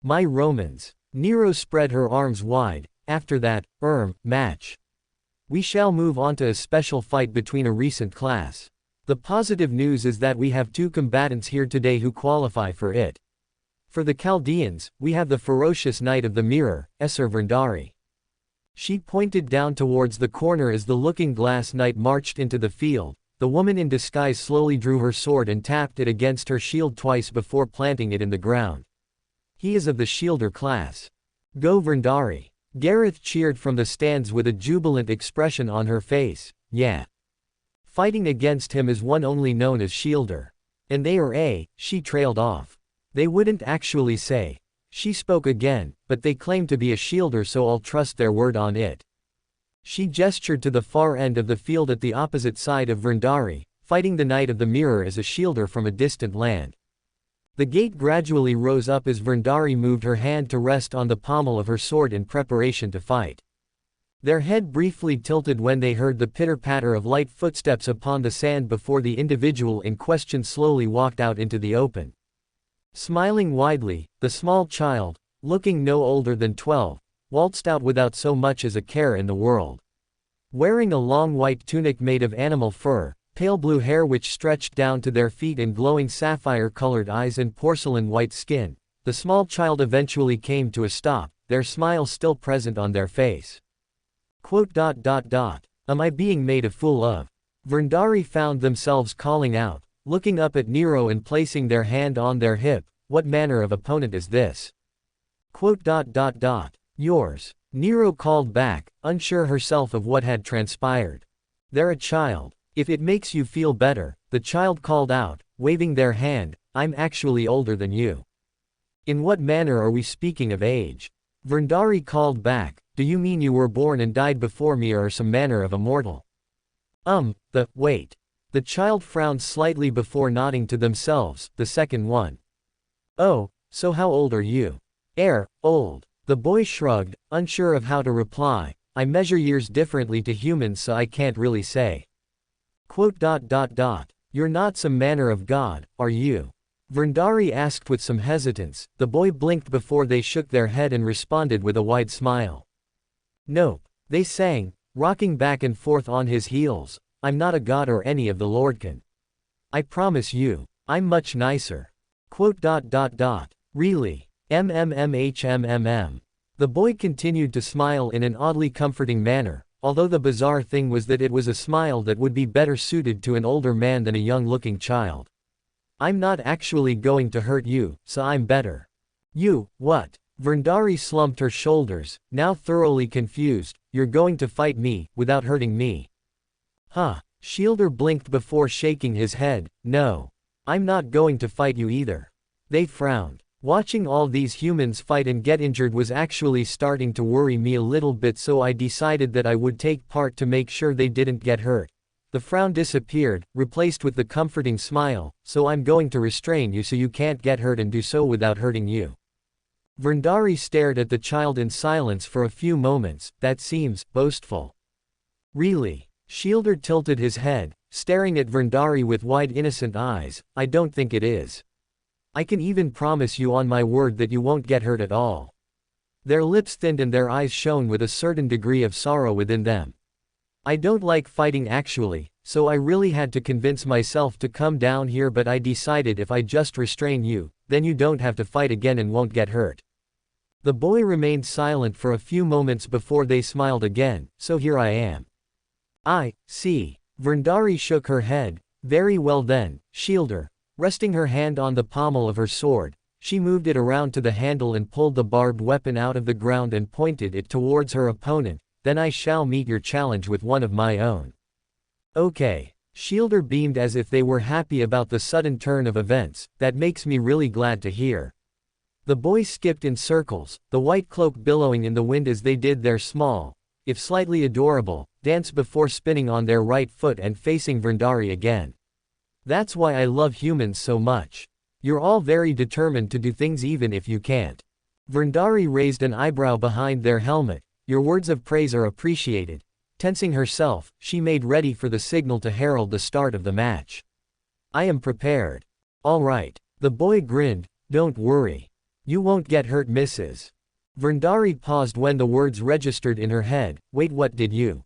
My Romans. Nero spread her arms wide, after that, match. We shall move on to a special fight between a recent class. The positive news is that we have two combatants here today who qualify for it. For the Chaldeans, we have the ferocious Knight of the Mirror, Esser Verndari. She pointed down towards the corner as the looking-glass knight marched into the field. The woman in disguise slowly drew her sword and tapped it against her shield twice before planting it in the ground. He is of the Shielder class. Go Verndari. Gareth cheered from the stands with a jubilant expression on her face, yeah. Fighting against him is one only known as Shielder. And they are she trailed off. They wouldn't actually say. She spoke again, but they claim to be a Shielder so I'll trust their word on it. She gestured to the far end of the field at the opposite side of Verndari, fighting the Knight of the Mirror as a Shielder from a distant land. The gate gradually rose up as Verndari moved her hand to rest on the pommel of her sword in preparation to fight. Their head briefly tilted when they heard the pitter-patter of light footsteps upon the sand before the individual in question slowly walked out into the open. Smiling widely, the small child, looking no older than 12, waltzed out without so much as a care in the world. Wearing a long white tunic made of animal fur, pale blue hair which stretched down to their feet and glowing sapphire-colored eyes and porcelain-white skin, the small child eventually came to a stop, their smile still present on their face. Am I being made a fool of? Verndari found themselves calling out, looking up at Nero and placing their hand on their hip. What manner of opponent is this? Quote. Yours. Nero called back, unsure herself of what had transpired. They're a child. If it makes you feel better, the child called out, waving their hand, I'm actually older than you. In what manner are we speaking of age? Vrindari called back, do you mean you were born and died before me or are some manner of immortal? Wait. The child frowned slightly before nodding to themselves, the second one. Oh, so how old are you? Old. The boy shrugged, unsure of how to reply, I measure years differently to humans so I can't really say. Quote. You're not some manner of god, are you? Vrindari asked with some hesitance. The boy blinked before they shook their head and responded with a wide smile. Nope. They sang, rocking back and forth on his heels. I'm not a god or any of the Lordkin. I promise you, I'm much nicer. Quote. Really? MMMHMMM. The boy continued to smile in an oddly comforting manner, although the bizarre thing was that it was a smile that would be better suited to an older man than a young-looking child. I'm not actually going to hurt you, so I'm better. You, what? Vrindari slumped her shoulders, now thoroughly confused. You're going to fight me, without hurting me? Huh. Shielder blinked before shaking his head. No. I'm not going to fight you either. They frowned. Watching all these humans fight and get injured was actually starting to worry me a little bit, so I decided that I would take part to make sure they didn't get hurt. The frown disappeared, replaced with the comforting smile, so I'm going to restrain you so you can't get hurt and do so without hurting you. Vrindari stared at the child in silence for a few moments. That seems boastful. Really? Shielder tilted his head, staring at Vrindari with wide innocent eyes. I don't think it is. I can even promise you on my word that you won't get hurt at all. Their lips thinned and their eyes shone with a certain degree of sorrow within them. I don't like fighting actually, so I really had to convince myself to come down here, but I decided if I just restrain you, then you don't have to fight again and won't get hurt. The boy remained silent for a few moments before they smiled again. So here I am. I see. Vrindari shook her head. Very well then, Shielder. Resting her hand on the pommel of her sword, she moved it around to the handle and pulled the barbed weapon out of the ground and pointed it towards her opponent. Then I shall meet your challenge with one of my own. Okay. Shielder beamed as if they were happy about the sudden turn of events. That makes me really glad to hear. The boys skipped in circles, the white cloak billowing in the wind as they did their small, if slightly adorable, dance before spinning on their right foot and facing Vrindari again. That's why I love humans so much. You're all very determined to do things even if you can't. Vrindari raised an eyebrow behind their helmet. Your words of praise are appreciated. Tensing herself, she made ready for the signal to herald the start of the match. I am prepared. All right. The boy grinned. Don't worry. You won't get hurt, Mrs. Vrindari paused when the words registered in her head. Wait, what did you?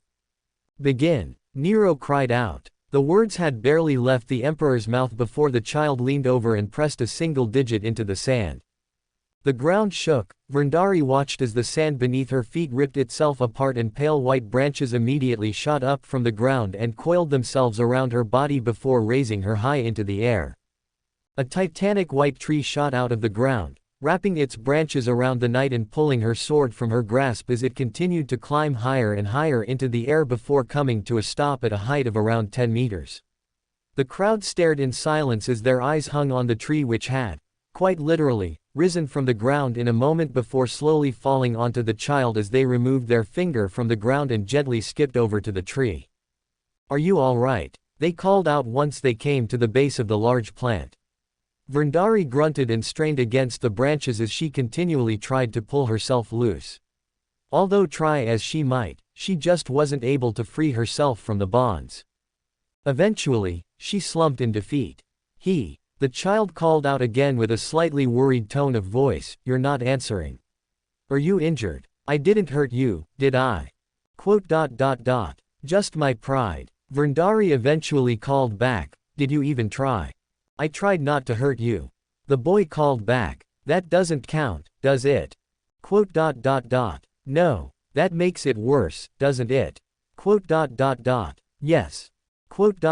Begin. Nero cried out. The words had barely left the emperor's mouth before the child leaned over and pressed a single digit into the sand. The ground shook. Vrindari watched as the sand beneath her feet ripped itself apart and pale white branches immediately shot up from the ground and coiled themselves around her body before raising her high into the air. A titanic white tree shot out of the ground, wrapping its branches around the knight and pulling her sword from her grasp as it continued to climb higher and higher into the air before coming to a stop at a height of around 10 meters. The crowd stared in silence as their eyes hung on the tree, which had, quite literally, risen from the ground in a moment before slowly falling onto the child as they removed their finger from the ground and gently skipped over to the tree. Are you all right? They called out once they came to the base of the large plant. Vrindari grunted and strained against the branches as she continually tried to pull herself loose. Although try as she might, she just wasn't able to free herself from the bonds. Eventually, she slumped in defeat. The child called out again with a slightly worried tone of voice. You're not answering. Are you injured? I didn't hurt you, did I? Quote. Just my pride. Vrindari eventually called back. Did you even try? I tried not to hurt you. The boy called back. That doesn't count, does it? Quote. No. That makes it worse, doesn't it? Quote. Yes. Quote.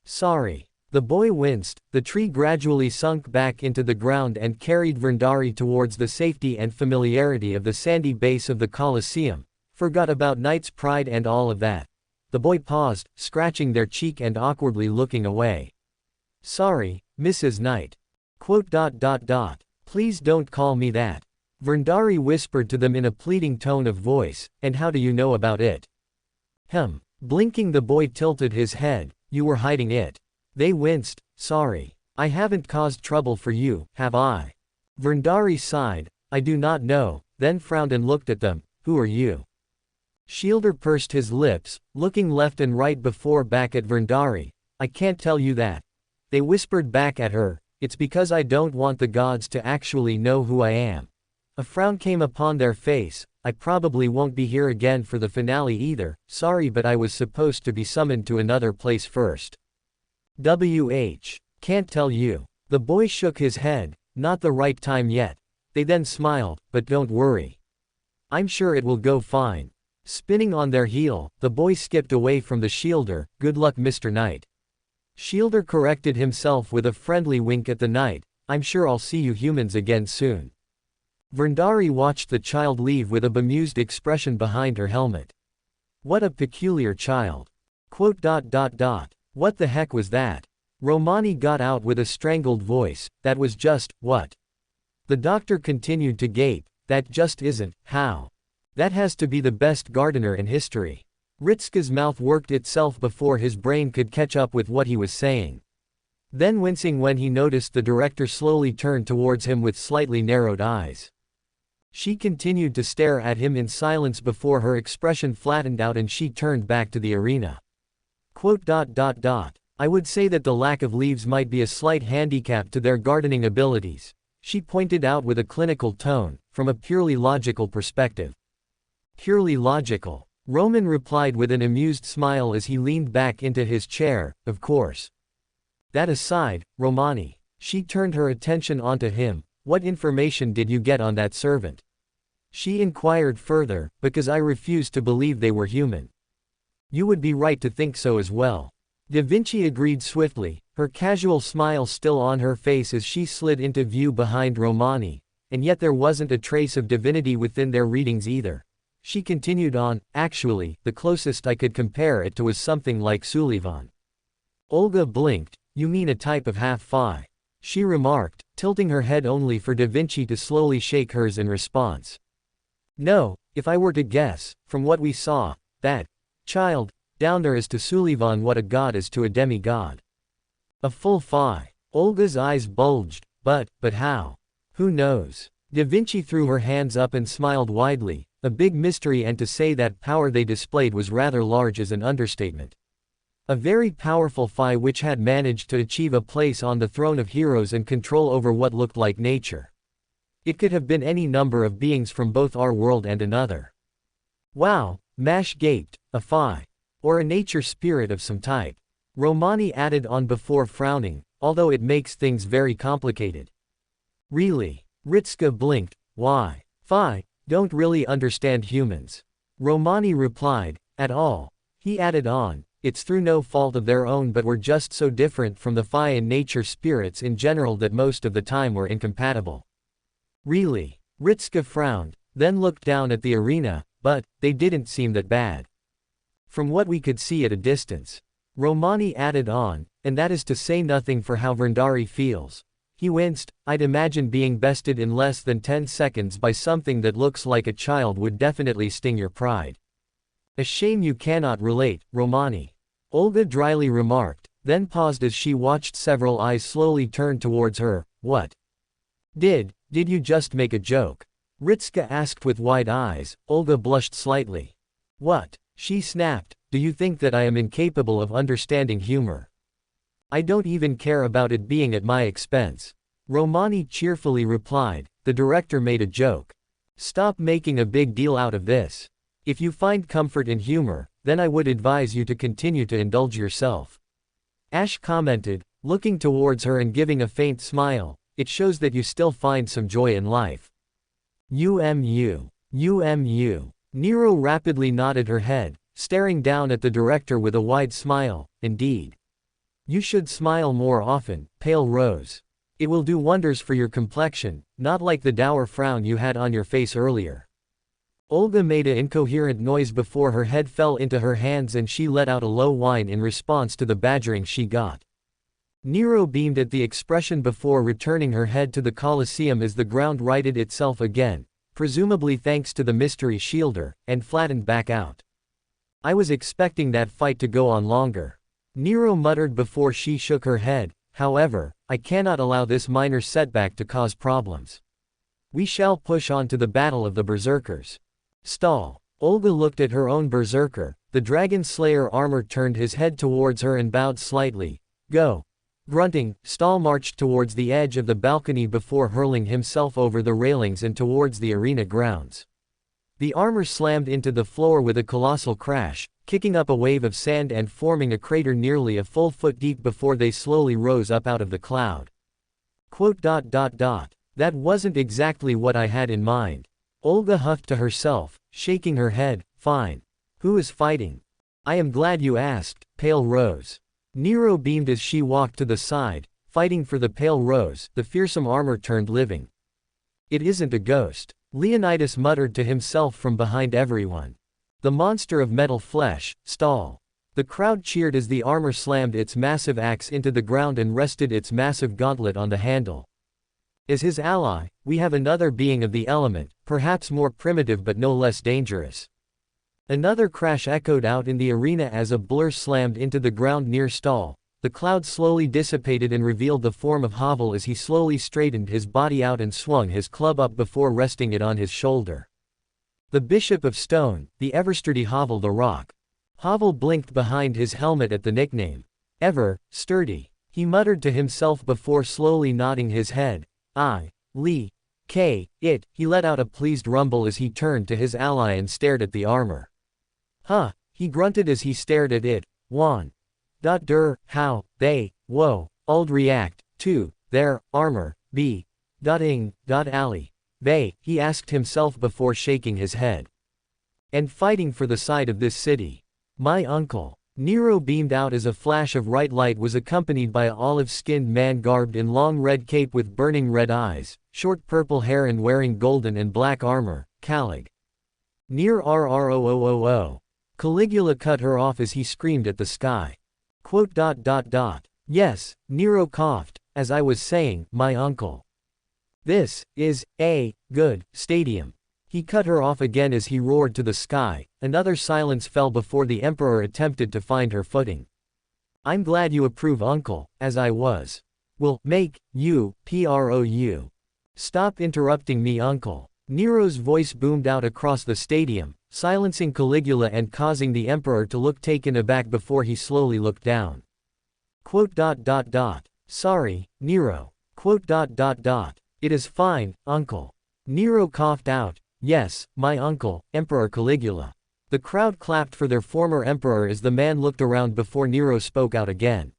Sorry. The boy winced. The tree gradually sunk back into the ground and carried Vrindari towards the safety and familiarity of the sandy base of the Colosseum. Forgot about Knight's pride and all of that. The boy paused, scratching their cheek and awkwardly looking away. Sorry, Mrs. Knight. Please don't call me that. Vrindari whispered to them in a pleading tone of voice, and how do you know about it? Blinking, the boy tilted his head. You were hiding it. They winced. Sorry. I haven't caused trouble for you, have I? Vrindari sighed. I do not know, then frowned and looked at them. Who are you? Shielder pursed his lips, looking left and right before back at Vrindari. I can't tell you that. They whispered back at her. It's because I don't want the gods to actually know who I am. A frown came upon their face. I probably won't be here again for the finale either. Sorry, but I was supposed to be summoned to another place first. Can't tell you. The boy shook his head. Not the right time yet. They then smiled, but don't worry. I'm sure it will go fine. Spinning on their heel, the boy skipped away from the Shielder. Good luck, Mr. Knight. Shielder corrected himself with a friendly wink at the knight. I'm sure I'll see you humans again soon. Vrindari watched the child leave with a bemused expression behind her helmet. What a peculiar child. What the heck was that? Romani got out with a strangled voice. That was just, what? The doctor continued to gape. That just isn't, how? That has to be the best gardener in history. Ritska's mouth worked itself before his brain could catch up with what he was saying. Then wincing when he noticed the director slowly turned towards him with slightly narrowed eyes. She continued to stare at him in silence before her expression flattened out and she turned back to the arena. I would say that the lack of leaves might be a slight handicap to their gardening abilities, she pointed out with a clinical tone, from a purely logical perspective. Purely logical? Roman replied with an amused smile as he leaned back into his chair. Of course. That aside, Romani. She turned her attention onto him. What information did you get on that servant? She inquired further, because I refused to believe they were human. You would be right to think so as well. Da Vinci agreed swiftly, her casual smile still on her face as she slid into view behind Romani, and yet there wasn't a trace of divinity within their readings either. She continued on, actually, the closest I could compare it to was something like Sullivan. Olga blinked. You mean a type of half-fae? She remarked, tilting her head only for Da Vinci to slowly shake hers in response. No, if I were to guess, from what we saw, that child down there is to Sullivan what a god is to a demigod. A full fae. Olga's eyes bulged. But how? Who knows? Da Vinci threw her hands up and smiled widely, a big mystery, and to say that power they displayed was rather large is an understatement. A very powerful fae which had managed to achieve a place on the throne of heroes and control over what looked like nature. It could have been any number of beings from both our world and another. Wow, Mash gaped, a fae. Or a nature spirit of some type. Romani added on before frowning, although it makes things very complicated. Really? Ritska blinked. Why? Fae don't really understand humans. Romani replied, at all. He added on. It's through no fault of their own, but we're just so different from the fae and nature spirits in general that most of the time we're incompatible. Really? Ritska frowned, then looked down at the arena, but they didn't seem that bad. From what we could see at a distance. Romani added on, and that is to say nothing for how Vrindari feels. He winced. I'd imagine being bested in less than 10 seconds by something that looks like a child would definitely sting your pride. A shame you cannot relate, Romani. Olga dryly remarked, then paused as she watched several eyes slowly turn towards her. What? Did you just make a joke? Ritska asked with wide eyes. Olga blushed slightly. What? She snapped. Do you think that I am incapable of understanding humor? I don't even care about it being at my expense. Romani cheerfully replied. The director made a joke. Stop making a big deal out of this. If you find comfort in humor, then I would advise you to continue to indulge yourself. Ash commented, looking towards her and giving a faint smile. It shows that you still find some joy in life. UMU. Nero rapidly nodded her head, staring down at the director with a wide smile. Indeed. You should smile more often, pale rose. It will do wonders for your complexion, not like the dour frown you had on your face earlier. Olga made an incoherent noise before her head fell into her hands and she let out a low whine in response to the badgering she got. Nero beamed at the expression before returning her head to the Colosseum as the ground righted itself again, presumably thanks to the mystery shielder, and flattened back out. I was expecting that fight to go on longer. Nero muttered before she shook her head. However, I cannot allow this minor setback to cause problems. We shall push on to the battle of the berserkers. Stall. Olga looked at her own berserker. The dragon slayer armor turned his head towards her and bowed slightly. Go. Grunting, Stall marched towards the edge of the balcony before hurling himself over the railings and towards the arena grounds. The armor slammed into the floor with a colossal crash, kicking up a wave of sand and forming a crater nearly a full foot deep before they slowly rose up out of the cloud. That wasn't exactly what I had in mind. Olga huffed to herself, shaking her head. Fine. Who is fighting? I am glad you asked, Pale Rose. Nero beamed as she walked to the side, fighting for the Pale Rose. The fearsome armor turned living. It isn't a ghost, Leonidas muttered to himself from behind everyone. The monster of metal flesh, Stall. The crowd cheered as the armor slammed its massive axe into the ground and rested its massive gauntlet on the handle. As his ally, we have another being of the element, perhaps more primitive but no less dangerous. Another crash echoed out in the arena as a blur slammed into the ground near Stall. The cloud slowly dissipated and revealed the form of Havel as he slowly straightened his body out and swung his club up before resting it on his shoulder. The Bishop of Stone, the ever-sturdy Havel the Rock. Havel blinked behind his helmet at the nickname. Ever, sturdy. He muttered to himself before slowly nodding his head. It. He let out a pleased rumble as he turned to his ally and stared at the armor. Huh, he grunted as he stared at it. How, they, whoa, old react, to, their, armor, alley. They, he asked himself before shaking his head. And fighting for the side of this city. My uncle. Nero beamed out as a flash of bright light was accompanied by an olive-skinned man garbed in long red cape with burning red eyes, short purple hair and wearing golden and black armor, Calig. Near RROOOO. Caligula cut her off as he screamed at the sky. Yes, Nero coughed, as I was saying, my uncle. This is a good stadium. He cut her off again as he roared to the sky. Another silence fell before the emperor attempted to find her footing. I'm glad you approve, uncle, as I was. Will make you prou. Stop interrupting me, uncle. Nero's voice boomed out across the stadium, silencing Caligula and causing the emperor to look taken aback before he slowly looked down. Sorry, Nero. It is fine, uncle. Nero coughed out. Yes, my uncle, Emperor Caligula. The crowd clapped for their former emperor as the man looked around before Nero spoke out again.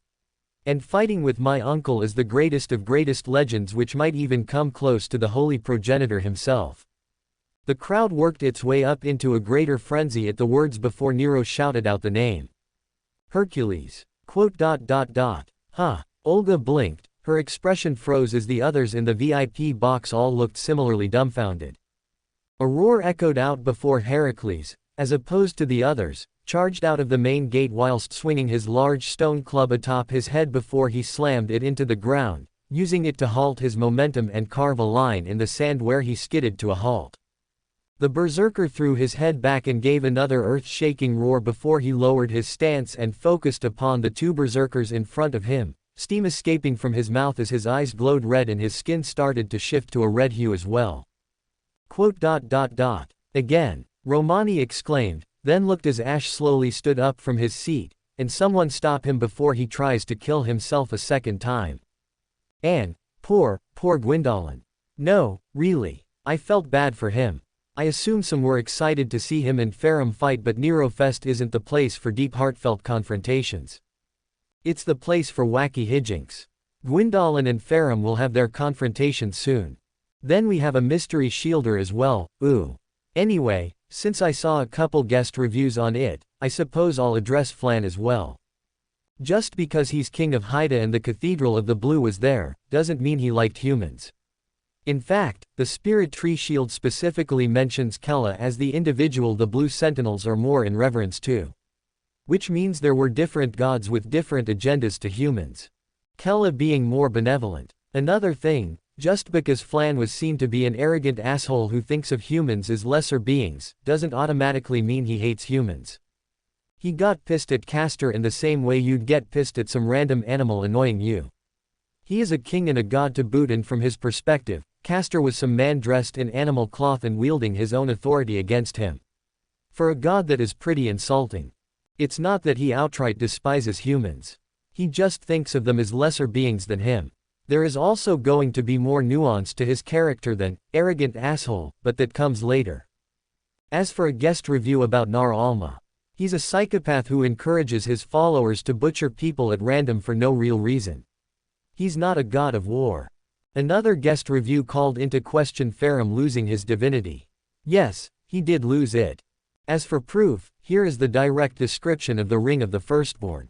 And fighting with my uncle is the greatest of greatest legends, which might even come close to the holy progenitor himself. The crowd worked its way up into a greater frenzy at the words before Nero shouted out the name. Hercules. Huh. Olga blinked, her expression froze as the others in the VIP box all looked similarly dumbfounded. A roar echoed out before Heracles, as opposed to the others, charged out of the main gate whilst swinging his large stone club atop his head before he slammed it into the ground, using it to halt his momentum and carve a line in the sand where he skidded to a halt. The berserker threw his head back and gave another earth-shaking roar before he lowered his stance and focused upon the two berserkers in front of him, steam escaping from his mouth as his eyes glowed red and his skin started to shift to a red hue as well. Again, Romani exclaimed, then looked as Ash slowly stood up from his seat, and someone stop him before he tries to kill himself a second time. And, poor Gwyndolin. No, really, I felt bad for him. I assume some were excited to see him and Ferrum fight, but Nerofest isn't the place for deep heartfelt confrontations. It's the place for wacky hijinks. Gwyndolin and Ferrum will have their confrontation soon. Then we have a mystery shielder as well, ooh. Anyway, since I saw a couple guest reviews on it, I suppose I'll address Flan as well. Just because he's king of Haida and the Cathedral of the Blue was there, doesn't mean he liked humans. In fact, the Spirit Tree Shield specifically mentions Kella as the individual the Blue Sentinels are more in reverence to. Which means there were different gods with different agendas to humans. Kella being more benevolent. Another thing, just because Flan was seen to be an arrogant asshole who thinks of humans as lesser beings, doesn't automatically mean he hates humans. He got pissed at Castor in the same way you'd get pissed at some random animal annoying you. He is a king and a god to boot, and from his perspective, Castor was some man dressed in animal cloth and wielding his own authority against him. For a god, that is pretty insulting. It's not that he outright despises humans. He just thinks of them as lesser beings than him. There is also going to be more nuance to his character than arrogant asshole, but that comes later. As for a guest review about Nar Alma, he's a psychopath who encourages his followers to butcher people at random for no real reason. He's not a god of war. Another guest review called into question Farum losing his divinity. Yes, he did lose it. As for proof, here is the direct description of the Ring of the Firstborn.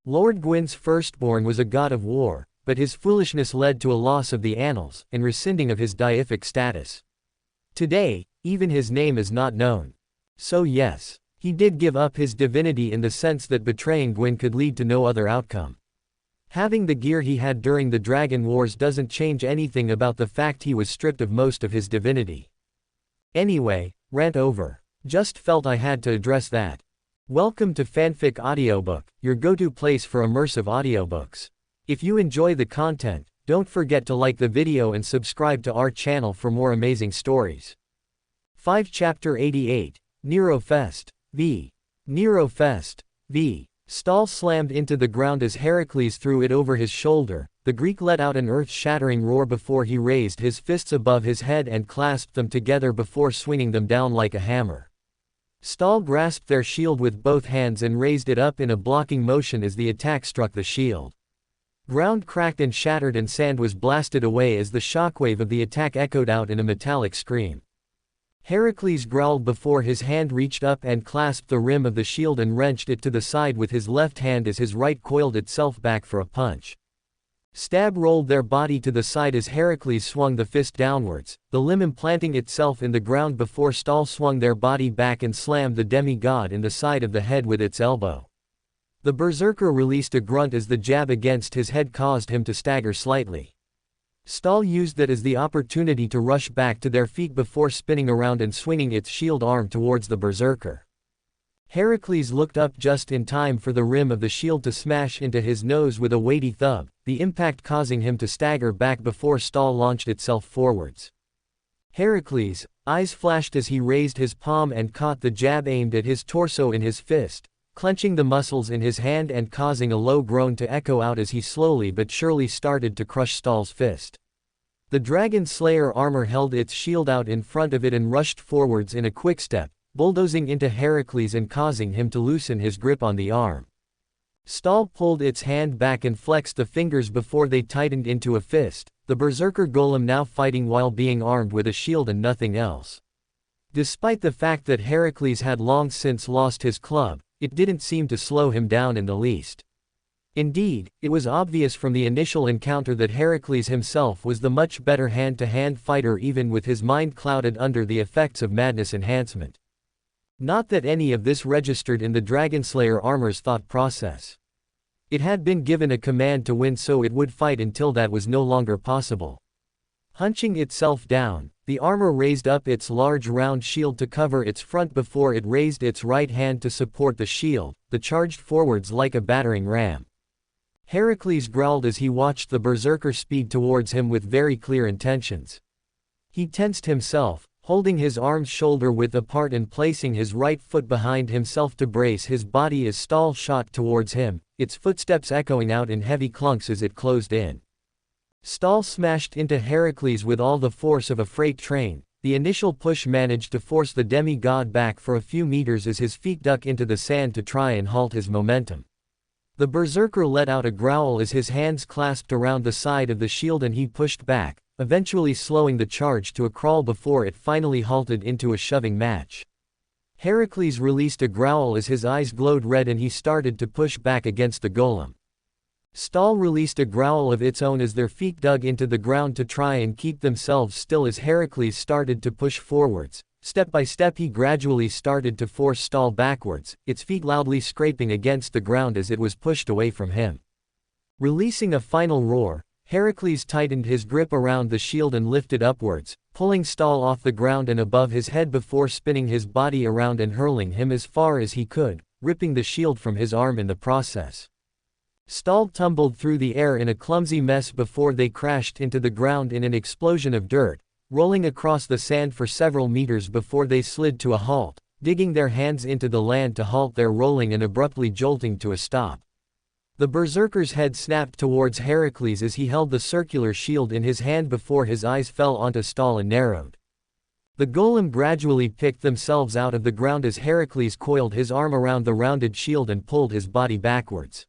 Lord Gwyn's firstborn was a god of war, but his foolishness led to a loss of the annals and rescinding of his deific status. Today, even his name is not known. So yes, he did give up his divinity in the sense that betraying Gwyn could lead to no other outcome. Having the gear he had during the Dragon Wars doesn't change anything about the fact he was stripped of most of his divinity. Anyway, rant over. Just felt I had to address that. Welcome to Fanfic Audiobook, your go-to place for immersive audiobooks. If you enjoy the content, don't forget to like the video and subscribe to our channel for more amazing stories. 5 Chapter 88, Nero Fest, v. Nero Fest, v. Stall slammed into the ground as Heracles threw it over his shoulder. The Greek let out an earth-shattering roar before he raised his fists above his head and clasped them together before swinging them down like a hammer. Stall grasped their shield with both hands and raised it up in a blocking motion as the attack struck the shield. Ground cracked and shattered and sand was blasted away as the shockwave of the attack echoed out in a metallic scream. Heracles growled before his hand reached up and clasped the rim of the shield and wrenched it to the side with his left hand as his right coiled itself back for a punch. Stab rolled their body to the side as Heracles swung the fist downwards, the limb implanting itself in the ground before Stall swung their body back and slammed the demigod in the side of the head with its elbow. The berserker released a grunt as the jab against his head caused him to stagger slightly. Stall used that as the opportunity to rush back to their feet before spinning around and swinging its shield arm towards the berserker. Heracles looked up just in time for the rim of the shield to smash into his nose with a weighty thud, the impact causing him to stagger back before Stall launched itself forwards. Heracles' eyes flashed as he raised his palm and caught the jab aimed at his torso in his fist, clenching the muscles in his hand and causing a low groan to echo out as he slowly but surely started to crush Stall's fist. The Dragon Slayer armor held its shield out in front of it and rushed forwards in a quickstep, bulldozing into Heracles and causing him to loosen his grip on the arm. Stall pulled its hand back and flexed the fingers before they tightened into a fist, the berserker golem now fighting while being armed with a shield and nothing else. Despite the fact that Heracles had long since lost his club, it didn't seem to slow him down in the least. Indeed, it was obvious from the initial encounter that Heracles himself was the much better hand-to-hand fighter even with his mind clouded under the effects of madness enhancement. Not that any of this registered in the Dragonslayer armor's thought process. It had been given a command to win, so it would fight until that was no longer possible. Hunching itself down, the armor raised up its large round shield to cover its front before it raised its right hand to support the shield, the charged forwards like a battering ram. Heracles growled as he watched the berserker speed towards him with very clear intentions. He tensed himself, holding his arms shoulder-width apart and placing his right foot behind himself to brace his body as Stall shot towards him, its footsteps echoing out in heavy clunks as it closed in. Stall smashed into Heracles with all the force of a freight train. The initial push managed to force the demigod back for a few meters as his feet dug into the sand to try and halt his momentum. The berserker let out a growl as his hands clasped around the side of the shield and he pushed back, eventually slowing the charge to a crawl before it finally halted into a shoving match. Heracles released a growl as his eyes glowed red and he started to push back against the golem. Stahl released a growl of its own as their feet dug into the ground to try and keep themselves still as Heracles started to push forwards. Step by step he gradually started to force Stahl backwards, its feet loudly scraping against the ground as it was pushed away from him. Releasing a final roar, Heracles tightened his grip around the shield and lifted upwards, pulling Stahl off the ground and above his head before spinning his body around and hurling him as far as he could, ripping the shield from his arm in the process. Stahl tumbled through the air in a clumsy mess before they crashed into the ground in an explosion of dirt, rolling across the sand for several meters before they slid to a halt, digging their hands into the land to halt their rolling and abruptly jolting to a stop. The berserker's head snapped towards Heracles as he held the circular shield in his hand before his eyes fell onto Stahl and narrowed. The golem gradually picked themselves out of the ground as Heracles coiled his arm around the rounded shield and pulled his body backwards.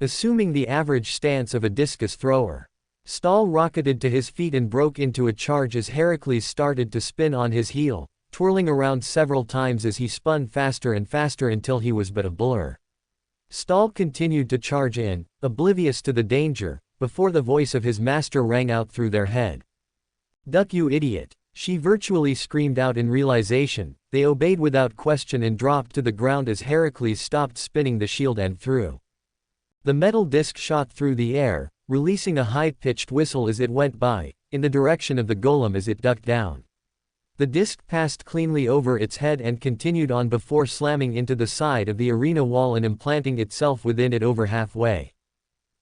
Assuming the average stance of a discus thrower, Stahl rocketed to his feet and broke into a charge as Heracles started to spin on his heel, twirling around several times as he spun faster and faster until he was but a blur. Stahl continued to charge in, oblivious to the danger, before the voice of his master rang out through their head. "Duck, you idiot!" she virtually screamed out in realization. They obeyed without question and dropped to the ground as Heracles stopped spinning the shield and threw. The metal disc shot through the air, releasing a high-pitched whistle as it went by, in the direction of the golem as it ducked down. The disc passed cleanly over its head and continued on before slamming into the side of the arena wall and implanting itself within it over halfway.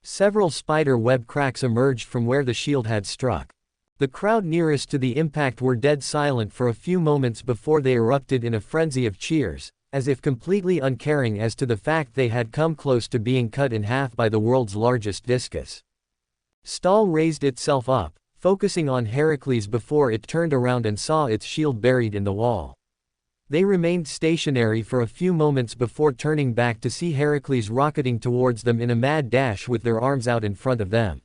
Several spider web cracks emerged from where the shield had struck. The crowd nearest to the impact were dead silent for a few moments before they erupted in a frenzy of cheers, as if completely uncaring as to the fact they had come close to being cut in half by the world's largest discus. Stahl raised itself up, focusing on Heracles before it turned around and saw its shield buried in the wall. They remained stationary for a few moments before turning back to see Heracles rocketing towards them in a mad dash with their arms out in front of them.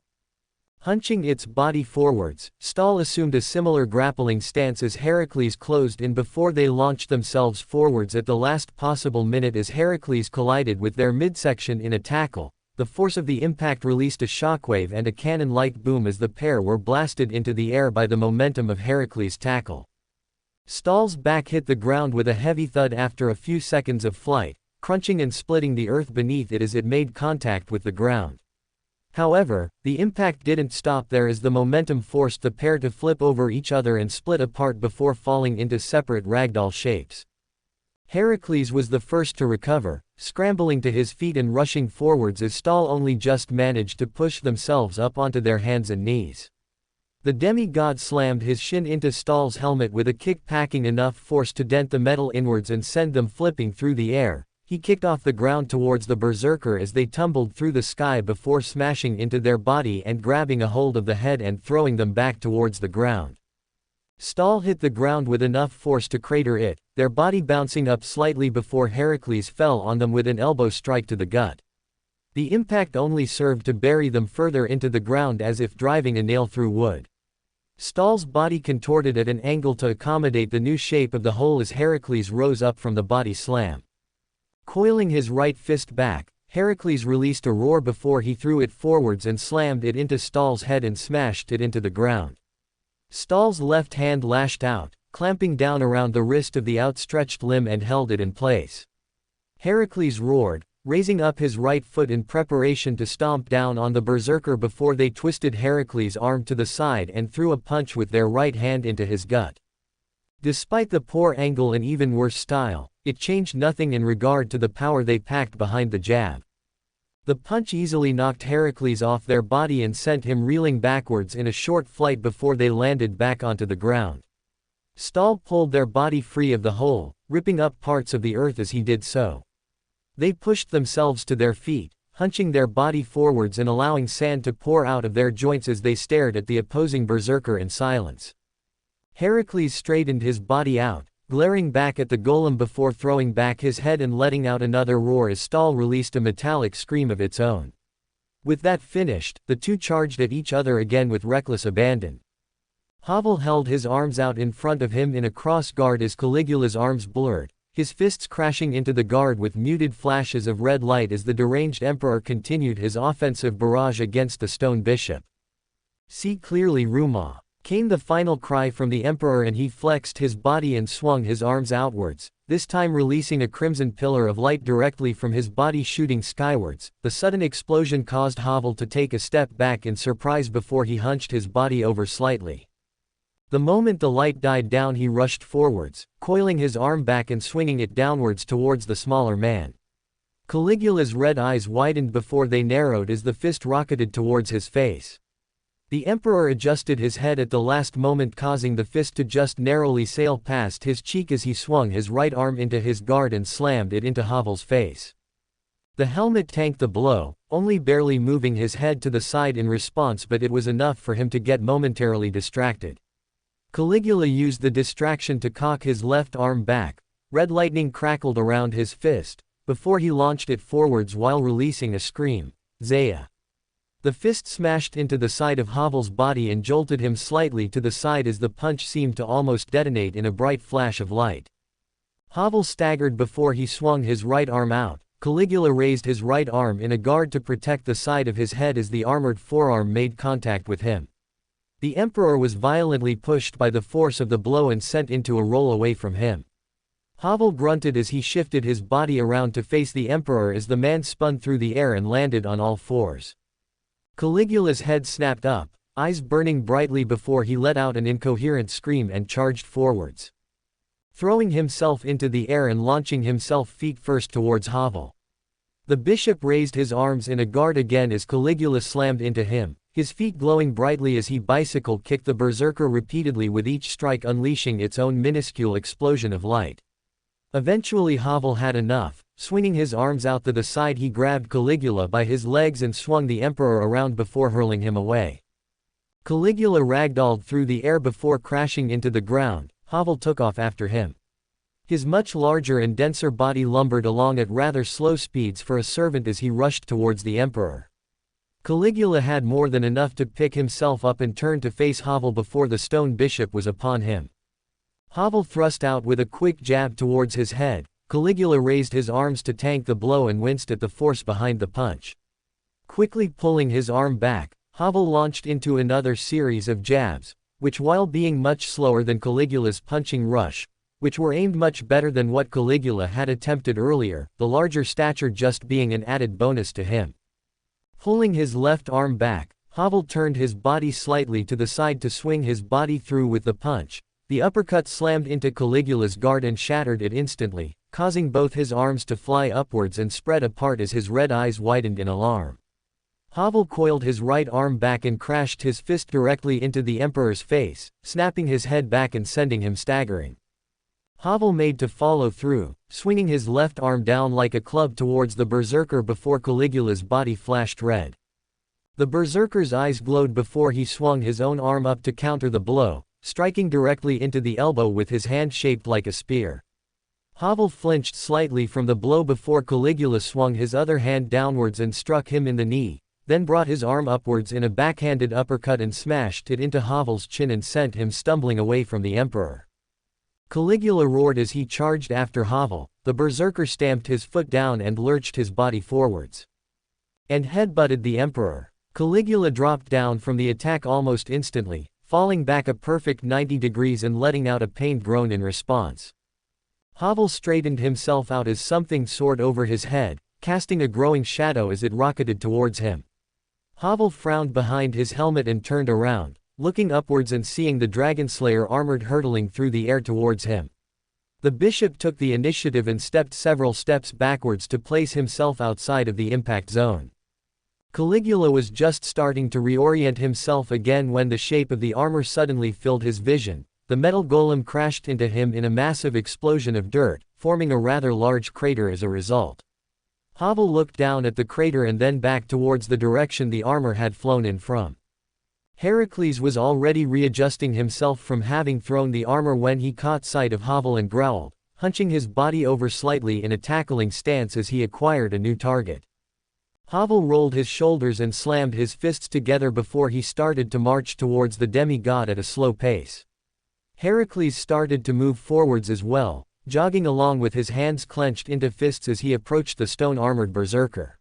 Hunching its body forwards, Stahl assumed a similar grappling stance as Heracles closed in before they launched themselves forwards at the last possible minute as Heracles collided with their midsection in a tackle. The force of the impact released a shockwave and a cannon-like boom as the pair were blasted into the air by the momentum of Heracles' tackle. Stahl's back hit the ground with a heavy thud after a few seconds of flight, crunching and splitting the earth beneath it as it made contact with the ground. However, the impact didn't stop there as the momentum forced the pair to flip over each other and split apart before falling into separate ragdoll shapes. Heracles was the first to recover, scrambling to his feet and rushing forwards as Stahl only just managed to push themselves up onto their hands and knees. The demigod slammed his shin into Stahl's helmet with a kick packing enough force to dent the metal inwards and send them flipping through the air. He kicked off the ground towards the berserker as they tumbled through the sky before smashing into their body and grabbing a hold of the head and throwing them back towards the ground. Stahl hit the ground with enough force to crater it, their body bouncing up slightly before Heracles fell on them with an elbow strike to the gut. The impact only served to bury them further into the ground as if driving a nail through wood. Stahl's body contorted at an angle to accommodate the new shape of the hole as Heracles rose up from the body slam. Coiling his right fist back, Heracles released a roar before he threw it forwards and slammed it into Stahl's head and smashed it into the ground. Stahl's left hand lashed out, clamping down around the wrist of the outstretched limb and held it in place. Heracles roared, raising up his right foot in preparation to stomp down on the berserker before they twisted Heracles' arm to the side and threw a punch with their right hand into his gut. Despite the poor angle and even worse style, it changed nothing in regard to the power they packed behind the jab. The punch easily knocked Heracles off their body and sent him reeling backwards in a short flight before they landed back onto the ground. Stahl pulled their body free of the hole, ripping up parts of the earth as he did so. They pushed themselves to their feet, hunching their body forwards and allowing sand to pour out of their joints as they stared at the opposing berserker in silence. Heracles straightened his body out, glaring back at the golem before throwing back his head and letting out another roar as Stahl released a metallic scream of its own. With that finished, the two charged at each other again with reckless abandon. Havel held his arms out in front of him in a cross guard as Caligula's arms blurred, his fists crashing into the guard with muted flashes of red light as the deranged emperor continued his offensive barrage against the stone bishop. "See clearly, Ruma," came the final cry from the emperor, and he flexed his body and swung his arms outwards, this time releasing a crimson pillar of light directly from his body shooting skywards. The sudden explosion caused Havel to take a step back in surprise before he hunched his body over slightly. The moment the light died down, he rushed forwards, coiling his arm back and swinging it downwards towards the smaller man. Caligula's red eyes widened before they narrowed as the fist rocketed towards his face. The emperor adjusted his head at the last moment, causing the fist to just narrowly sail past his cheek as he swung his right arm into his guard and slammed it into Havel's face. The helmet tanked the blow, only barely moving his head to the side in response, but it was enough for him to get momentarily distracted. Caligula used the distraction to cock his left arm back. Red lightning crackled around his fist, before he launched it forwards while releasing a scream, "Zaya!" The fist smashed into the side of Havel's body and jolted him slightly to the side as the punch seemed to almost detonate in a bright flash of light. Havel staggered before he swung his right arm out. Caligula raised his right arm in a guard to protect the side of his head as the armored forearm made contact with him. The emperor was violently pushed by the force of the blow and sent into a roll away from him. Havel grunted as he shifted his body around to face the emperor as the man spun through the air and landed on all fours. Caligula's head snapped up, eyes burning brightly before he let out an incoherent scream and charged forwards, throwing himself into the air and launching himself feet first towards Havel. The bishop raised his arms in a guard again as Caligula slammed into him, his feet glowing brightly as he bicycle kicked the berserker repeatedly, with each strike unleashing its own minuscule explosion of light. Eventually Havel had enough. Swinging his arms out to the side, he grabbed Caligula by his legs and swung the emperor around before hurling him away. Caligula ragdolled through the air before crashing into the ground. Havel took off after him. His much larger and denser body lumbered along at rather slow speeds for a servant as he rushed towards the emperor. Caligula had more than enough to pick himself up and turn to face Havel before the stone bishop was upon him. Havel thrust out with a quick jab towards his head. Caligula raised his arms to tank the blow and winced at the force behind the punch. Quickly pulling his arm back, Havel launched into another series of jabs, which, while being much slower than Caligula's punching rush, which were aimed much better than what Caligula had attempted earlier, the larger stature just being an added bonus to him. Pulling his left arm back, Havel turned his body slightly to the side to swing his body through with the punch. The uppercut slammed into Caligula's guard and shattered it instantly, causing both his arms to fly upwards and spread apart as his red eyes widened in alarm. Havel coiled his right arm back and crashed his fist directly into the emperor's face, snapping his head back and sending him staggering. Havel made to follow through, swinging his left arm down like a club towards the berserker before Caligula's body flashed red. The berserker's eyes glowed before he swung his own arm up to counter the blow, striking directly into the elbow with his hand shaped like a spear. Havel flinched slightly from the blow before Caligula swung his other hand downwards and struck him in the knee, then brought his arm upwards in a backhanded uppercut and smashed it into Havel's chin and sent him stumbling away from the emperor. Caligula roared as he charged after Havel. The berserker stamped his foot down and lurched his body forwards and headbutted the emperor. Caligula dropped down from the attack almost instantly, falling back a perfect 90 degrees and letting out a pained groan in response. Havel straightened himself out as something soared over his head, casting a growing shadow as it rocketed towards him. Havel frowned behind his helmet and turned around, looking upwards and seeing the Dragonslayer armored hurtling through the air towards him. The bishop took the initiative and stepped several steps backwards to place himself outside of the impact zone. Caligula was just starting to reorient himself again when the shape of the armor suddenly filled his vision. The metal golem crashed into him in a massive explosion of dirt, forming a rather large crater as a result. Havel looked down at the crater and then back towards the direction the armor had flown in from. Heracles was already readjusting himself from having thrown the armor when he caught sight of Havel and growled, hunching his body over slightly in a tackling stance as he acquired a new target. Havel rolled his shoulders and slammed his fists together before he started to march towards the demigod at a slow pace. Heracles started to move forwards as well, jogging along with his hands clenched into fists as he approached the stone-armored berserker.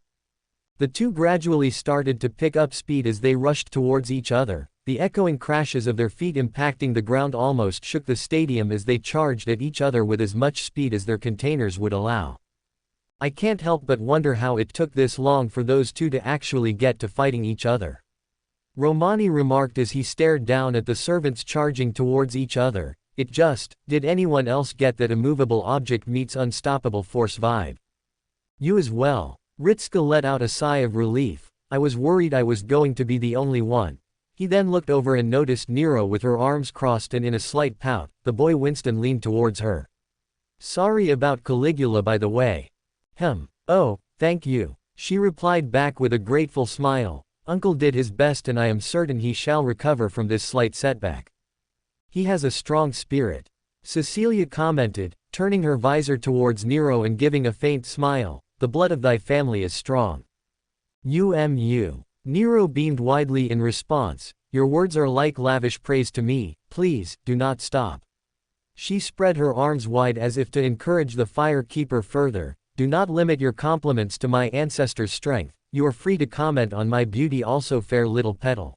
The two gradually started to pick up speed as they rushed towards each other, the echoing crashes of their feet impacting the ground almost shook the stadium as they charged at each other with as much speed as their containers would allow. I can't help but wonder how it took this long for those two to actually get to fighting each other. Romani remarked as he stared down at the servants charging towards each other. Did anyone else get that immovable object meets unstoppable force vibe? You as well. Ritska let out a sigh of relief. I was worried I was going to be the only one. He then looked over and noticed Nero with her arms crossed and in a slight pout. The boy Winston leaned towards her. Sorry about Caligula, by the way. Oh, thank you. She replied back with a grateful smile. Uncle did his best and I am certain he shall recover from this slight setback. He has a strong spirit. Cecilia commented, turning her visor towards Nero and giving a faint smile. The blood of thy family is strong. Nero beamed widely in response. Your words are like lavish praise to me. Please, do not stop. She spread her arms wide as if to encourage the fire keeper further. Do not limit your compliments to my ancestors' strength. You are free to comment on my beauty also, fair little petal.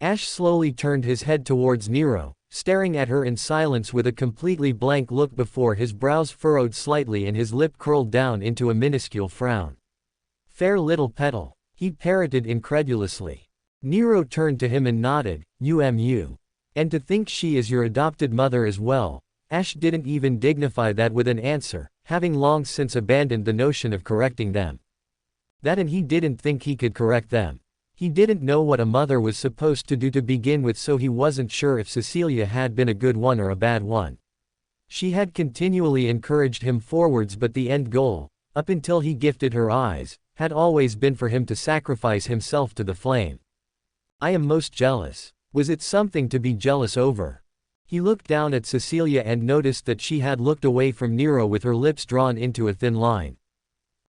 Ash slowly turned his head towards Nero, staring at her in silence with a completely blank look before his brows furrowed slightly and his lip curled down into a minuscule frown. Fair little petal, he parroted incredulously. Nero turned to him and nodded, And to think she is your adopted mother as well. Ash didn't even dignify that with an answer, having long since abandoned the notion of correcting them. That and he didn't think he could correct them. He didn't know what a mother was supposed to do to begin with, so he wasn't sure if Cecilia had been a good one or a bad one. She had continually encouraged him forwards, but the end goal, up until he gifted her eyes, had always been for him to sacrifice himself to the flame. I am most jealous. Was it something to be jealous over? He looked down at Cecilia and noticed that she had looked away from Nero with her lips drawn into a thin line.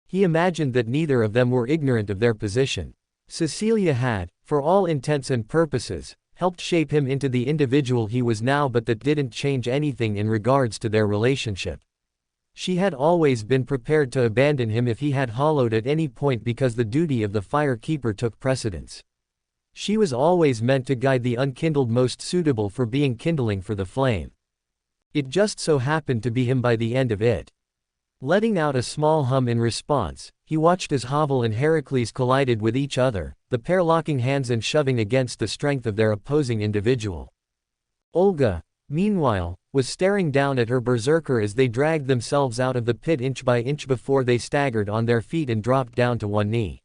He imagined that neither of them were ignorant of their position. Cecilia had, for all intents and purposes, helped shape him into the individual he was now, but that didn't change anything in regards to their relationship. She had always been prepared to abandon him if he had hollowed at any point because the duty of the fire keeper took precedence. She was always meant to guide the unkindled most suitable for being kindling for the flame. It just so happened to be him by the end of it. Letting out a small hum in response, he watched as Havel and Heracles collided with each other, the pair locking hands and shoving against the strength of their opposing individual. Olga, meanwhile, was staring down at her berserker as they dragged themselves out of the pit inch by inch before they staggered on their feet and dropped down to one knee.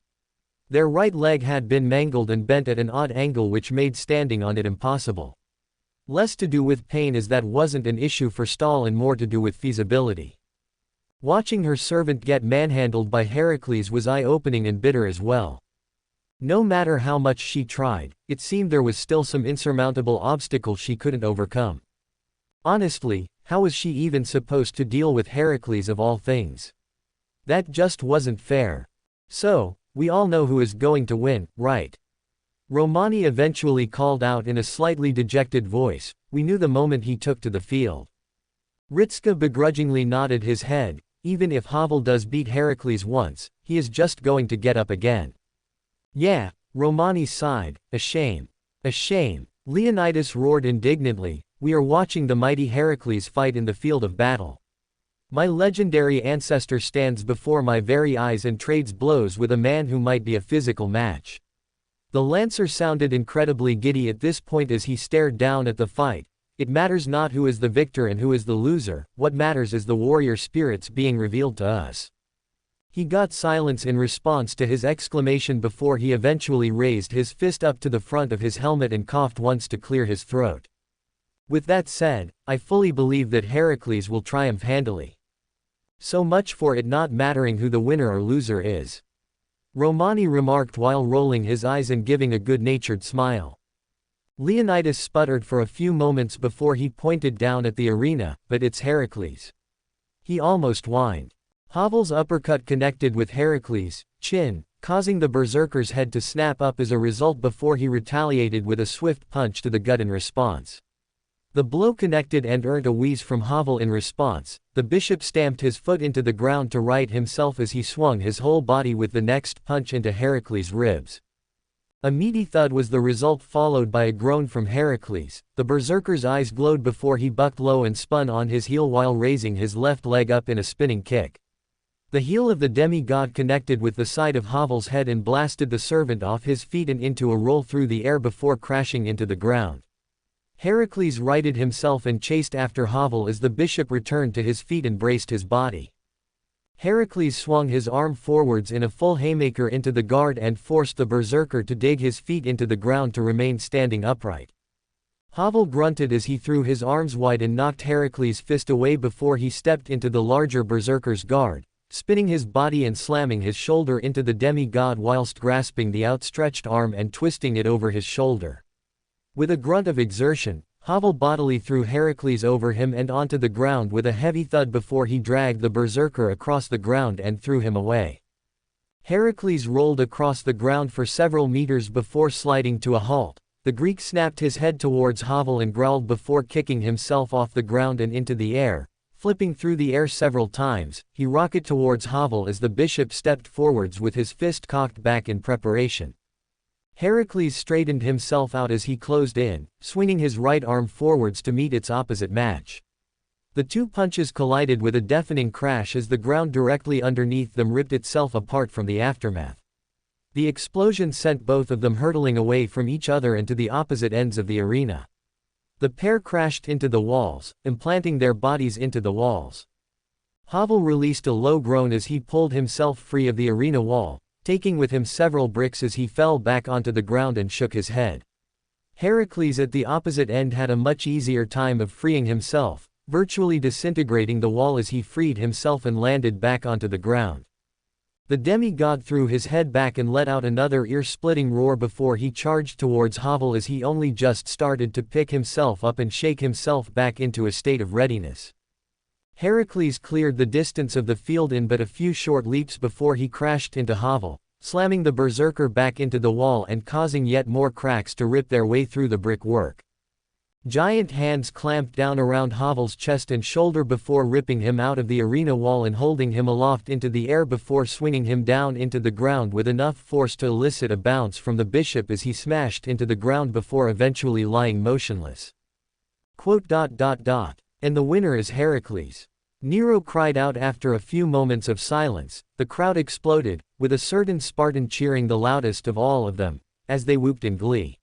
Their right leg had been mangled and bent at an odd angle which made standing on it impossible. Less to do with pain, as that wasn't an issue for Stahl, and more to do with feasibility. Watching her servant get manhandled by Heracles was eye-opening and bitter as well. No matter how much she tried, it seemed there was still some insurmountable obstacle she couldn't overcome. Honestly, how was she even supposed to deal with Heracles of all things? That just wasn't fair. So, we all know who is going to win, right? Romani eventually called out in a slightly dejected voice. We knew the moment he took to the field. Ritska begrudgingly nodded his head. Even if Havel does beat Heracles once, he is just going to get up again. Yeah, Romani sighed. A shame. A shame. Leonidas roared indignantly. We are watching the mighty Heracles fight in the field of battle. My legendary ancestor stands before my very eyes and trades blows with a man who might be a physical match. The Lancer sounded incredibly giddy at this point as he stared down at the fight. It matters not who is the victor and who is the loser, what matters is the warrior spirits being revealed to us. He got silence in response to his exclamation before he eventually raised his fist up to the front of his helmet and coughed once to clear his throat. With that said, I fully believe that Heracles will triumph handily. So much for it not mattering who the winner or loser is. Romani remarked while rolling his eyes and giving a good-natured smile. Leonidas sputtered for a few moments before he pointed down at the arena, but it's Heracles. He almost whined. Havel's uppercut connected with Heracles' chin, causing the berserker's head to snap up as a result before he retaliated with a swift punch to the gut in response. The blow connected and earned a wheeze from Havel in response. The bishop stamped his foot into the ground to right himself as he swung his whole body with the next punch into Heracles' ribs. A meaty thud was the result, followed by a groan from Heracles. The berserker's eyes glowed before he bucked low and spun on his heel while raising his left leg up in a spinning kick. The heel of the demigod connected with the side of Havel's head and blasted the servant off his feet and into a roll through the air before crashing into the ground. Heracles righted himself and chased after Havel as the bishop returned to his feet and braced his body. Heracles swung his arm forwards in a full haymaker into the guard and forced the berserker to dig his feet into the ground to remain standing upright. Havel grunted as he threw his arms wide and knocked Heracles' fist away before he stepped into the larger berserker's guard, spinning his body and slamming his shoulder into the demigod whilst grasping the outstretched arm and twisting it over his shoulder. With a grunt of exertion, Havel bodily threw Heracles over him and onto the ground with a heavy thud before he dragged the berserker across the ground and threw him away. Heracles rolled across the ground for several meters before sliding to a halt. The Greek snapped his head towards Havel and growled before kicking himself off the ground and into the air. Flipping through the air several times, he rocketed towards Havel as the bishop stepped forwards with his fist cocked back in preparation. Heracles straightened himself out as he closed in, swinging his right arm forwards to meet its opposite match. The two punches collided with a deafening crash as the ground directly underneath them ripped itself apart from the aftermath. The explosion sent both of them hurtling away from each other and to the opposite ends of the arena. The pair crashed into the walls, implanting their bodies into the walls. Havel released a low groan as he pulled himself free of the arena wall, taking with him several bricks as he fell back onto the ground and shook his head. Heracles at the opposite end had a much easier time of freeing himself, virtually disintegrating the wall as he freed himself and landed back onto the ground. The demigod threw his head back and let out another ear-splitting roar before he charged towards Havel as he only just started to pick himself up and shake himself back into a state of readiness. Heracles cleared the distance of the field in but a few short leaps before he crashed into Havel, slamming the berserker back into the wall and causing yet more cracks to rip their way through the brickwork. Giant hands clamped down around Havel's chest and shoulder before ripping him out of the arena wall and holding him aloft into the air before swinging him down into the ground with enough force to elicit a bounce from the bishop as he smashed into the ground before eventually lying motionless. And the winner is Heracles. Nero cried out after a few moments of silence. The crowd exploded, with a certain Spartan cheering the loudest of all of them, as they whooped in glee.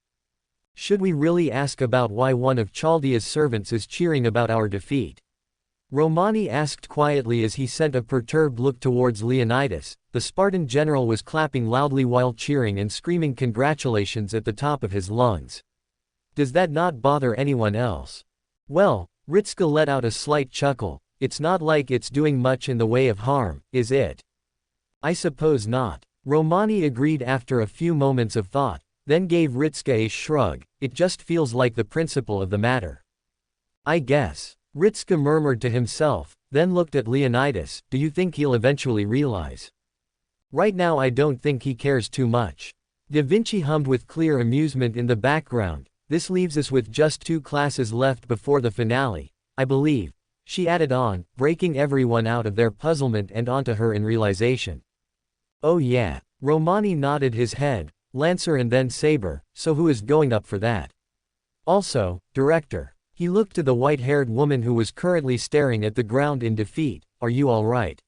Should we really ask about why one of Chaldea's servants is cheering about our defeat? Romani asked quietly as he sent a perturbed look towards Leonidas. The Spartan general was clapping loudly while cheering and screaming congratulations at the top of his lungs. Does that not bother anyone else? Well, Ritska let out a slight chuckle. It's not like it's doing much in the way of harm, is it? I suppose not. Romani agreed after a few moments of thought, then gave Ritska a shrug. It just feels like the principle of the matter. I guess. Ritska murmured to himself, then looked at Leonidas. Do you think he'll eventually realize? Right now I don't think he cares too much. Da Vinci hummed with clear amusement in the background. This leaves us with just 2 classes left before the finale, I believe, she added on, breaking everyone out of their puzzlement and onto her in realization. Oh yeah. Romani nodded his head, Lancer and then Saber, so who is going up for that? Also, director. He looked to the white-haired woman who was currently staring at the ground in defeat. Are you alright?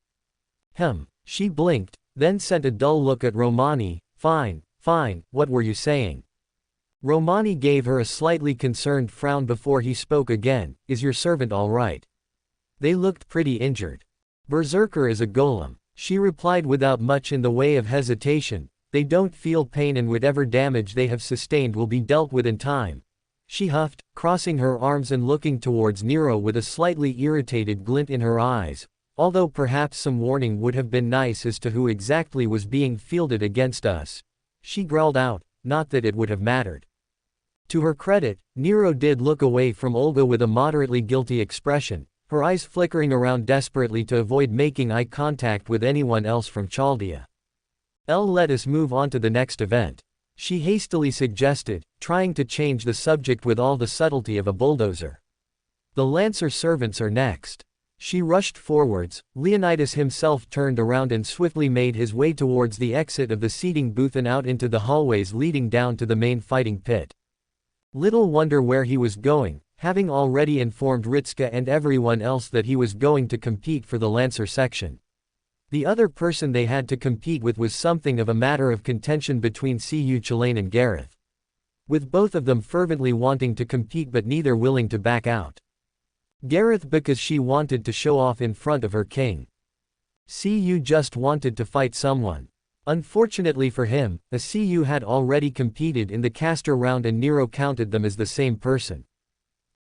She blinked, then sent a dull look at Romani. Fine, what were you saying? Romani gave her a slightly concerned frown before he spoke again. Is your servant alright? They looked pretty injured. Berserker is a golem, she replied without much in the way of hesitation. They don't feel pain and whatever damage they have sustained will be dealt with in time. She huffed, crossing her arms and looking towards Nero with a slightly irritated glint in her eyes, although perhaps some warning would have been nice as to who exactly was being fielded against us. She growled out, not that it would have mattered. To her credit, Nero did look away from Olga with a moderately guilty expression, her eyes flickering around desperately to avoid making eye contact with anyone else from Chaldea. Let us move on to the next event, she hastily suggested, trying to change the subject with all the subtlety of a bulldozer. The Lancer servants are next. She rushed forwards. Leonidas himself turned around and swiftly made his way towards the exit of the seating booth and out into the hallways leading down to the main fighting pit. Little wonder where he was going, having already informed Ritska and everyone else that he was going to compete for the Lancer section. The other person they had to compete with was something of a matter of contention between Cu Chulainn and Gareth, with both of them fervently wanting to compete but neither willing to back out. Gareth because she wanted to show off in front of her king. Cu just wanted to fight someone. Unfortunately for him, a Cu had already competed in the caster round and Nero counted them as the same person.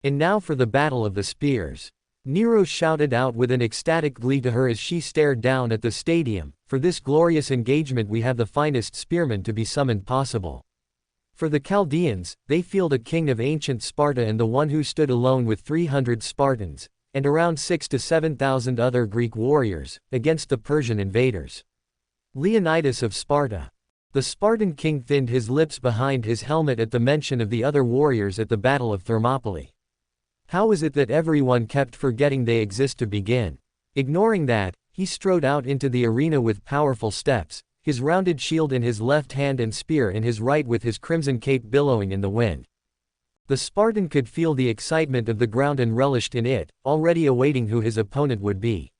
And now for the Battle of the Spears. Nero shouted out with an ecstatic glee to her as she stared down at the stadium. For this glorious engagement we have the finest spearmen to be summoned possible. For the Chaldeans, they field a king of ancient Sparta and the one who stood alone with 300 Spartans, and around 6,000 to 7,000 other Greek warriors, against the Persian invaders. Leonidas of Sparta. The Spartan king thinned his lips behind his helmet at the mention of the other warriors at the Battle of Thermopylae. How is it that everyone kept forgetting they exist to begin? Ignoring that, he strode out into the arena with powerful steps, his rounded shield in his left hand and spear in his right with his crimson cape billowing in the wind. The Spartan could feel the excitement of the ground and relished in it, already awaiting who his opponent would be.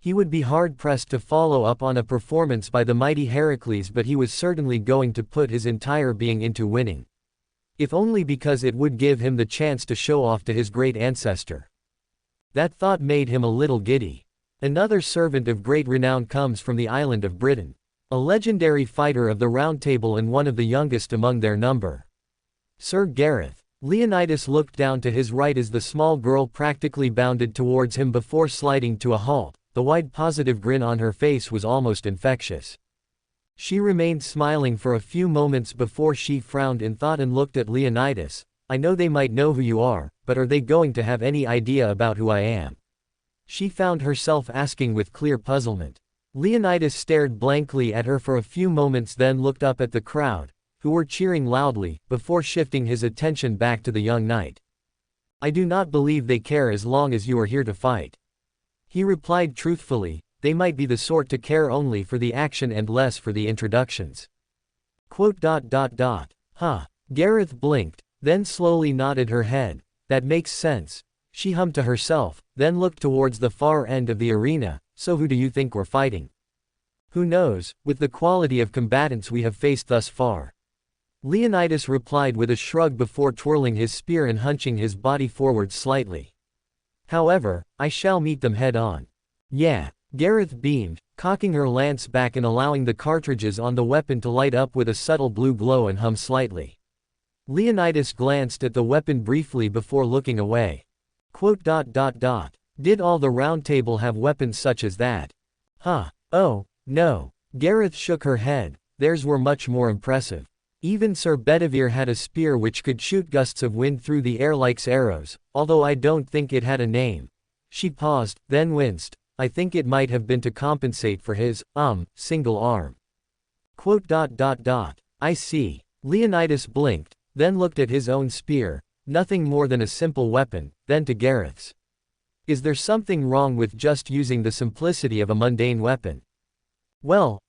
He would be hard-pressed to follow up on a performance by the mighty Heracles, but he was certainly going to put his entire being into winning. If only because it would give him the chance to show off to his great ancestor. That thought made him a little giddy. Another servant of great renown comes from the island of Britain. A legendary fighter of the Round Table and one of the youngest among their number. Sir Gareth. Leonidas looked down to his right as the small girl practically bounded towards him before sliding to a halt. The wide positive grin on her face was almost infectious. She remained smiling for a few moments before she frowned in thought and looked at Leonidas. I know they might know who you are, but are they going to have any idea about who I am? She found herself asking with clear puzzlement. Leonidas stared blankly at her for a few moments, then looked up at the crowd, who were cheering loudly, before shifting his attention back to the young knight. I do not believe they care as long as you are here to fight. He replied truthfully, they might be the sort to care only for the action and less for the introductions. Huh. Gareth blinked, then slowly nodded her head. That makes sense. She hummed to herself, then looked towards the far end of the arena. So who do you think we're fighting? Who knows, with the quality of combatants we have faced thus far. Leonidas replied with a shrug before twirling his spear and hunching his body forward slightly. However, I shall meet them head on. Yeah. Gareth beamed, cocking her lance back and allowing the cartridges on the weapon to light up with a subtle blue glow and hum slightly. Leonidas glanced at the weapon briefly before looking away. Did all the Round Table have weapons such as that? Huh. Oh, no. Gareth shook her head. Theirs were much more impressive. Even Sir Bedivere had a spear which could shoot gusts of wind through the air like arrows, although I don't think it had a name. She paused, then winced. I think it might have been to compensate for his, single arm. I see. Leonidas blinked, then looked at his own spear, nothing more than a simple weapon, then to Gareth's. Is there something wrong with just using the simplicity of a mundane weapon? Well,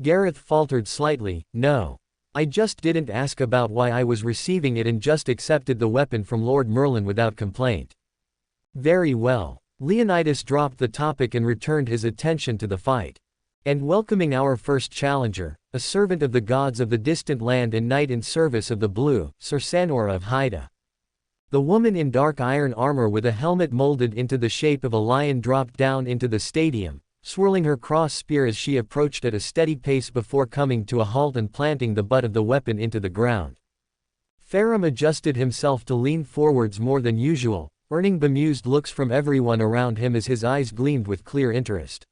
Gareth faltered slightly. No. I just didn't ask about why I was receiving it and just accepted the weapon from Lord Merlin without complaint. Very well. Leonidas dropped the topic and returned his attention to the fight. And welcoming our first challenger, a servant of the gods of the distant land and knight in service of the blue, Sir Sanora of Haida. The woman in dark iron armor with a helmet molded into the shape of a lion dropped down into the stadium, swirling her cross spear as she approached at a steady pace before coming to a halt and planting the butt of the weapon into the ground. Farum adjusted himself to lean forwards more than usual, earning bemused looks from everyone around him as his eyes gleamed with clear interest.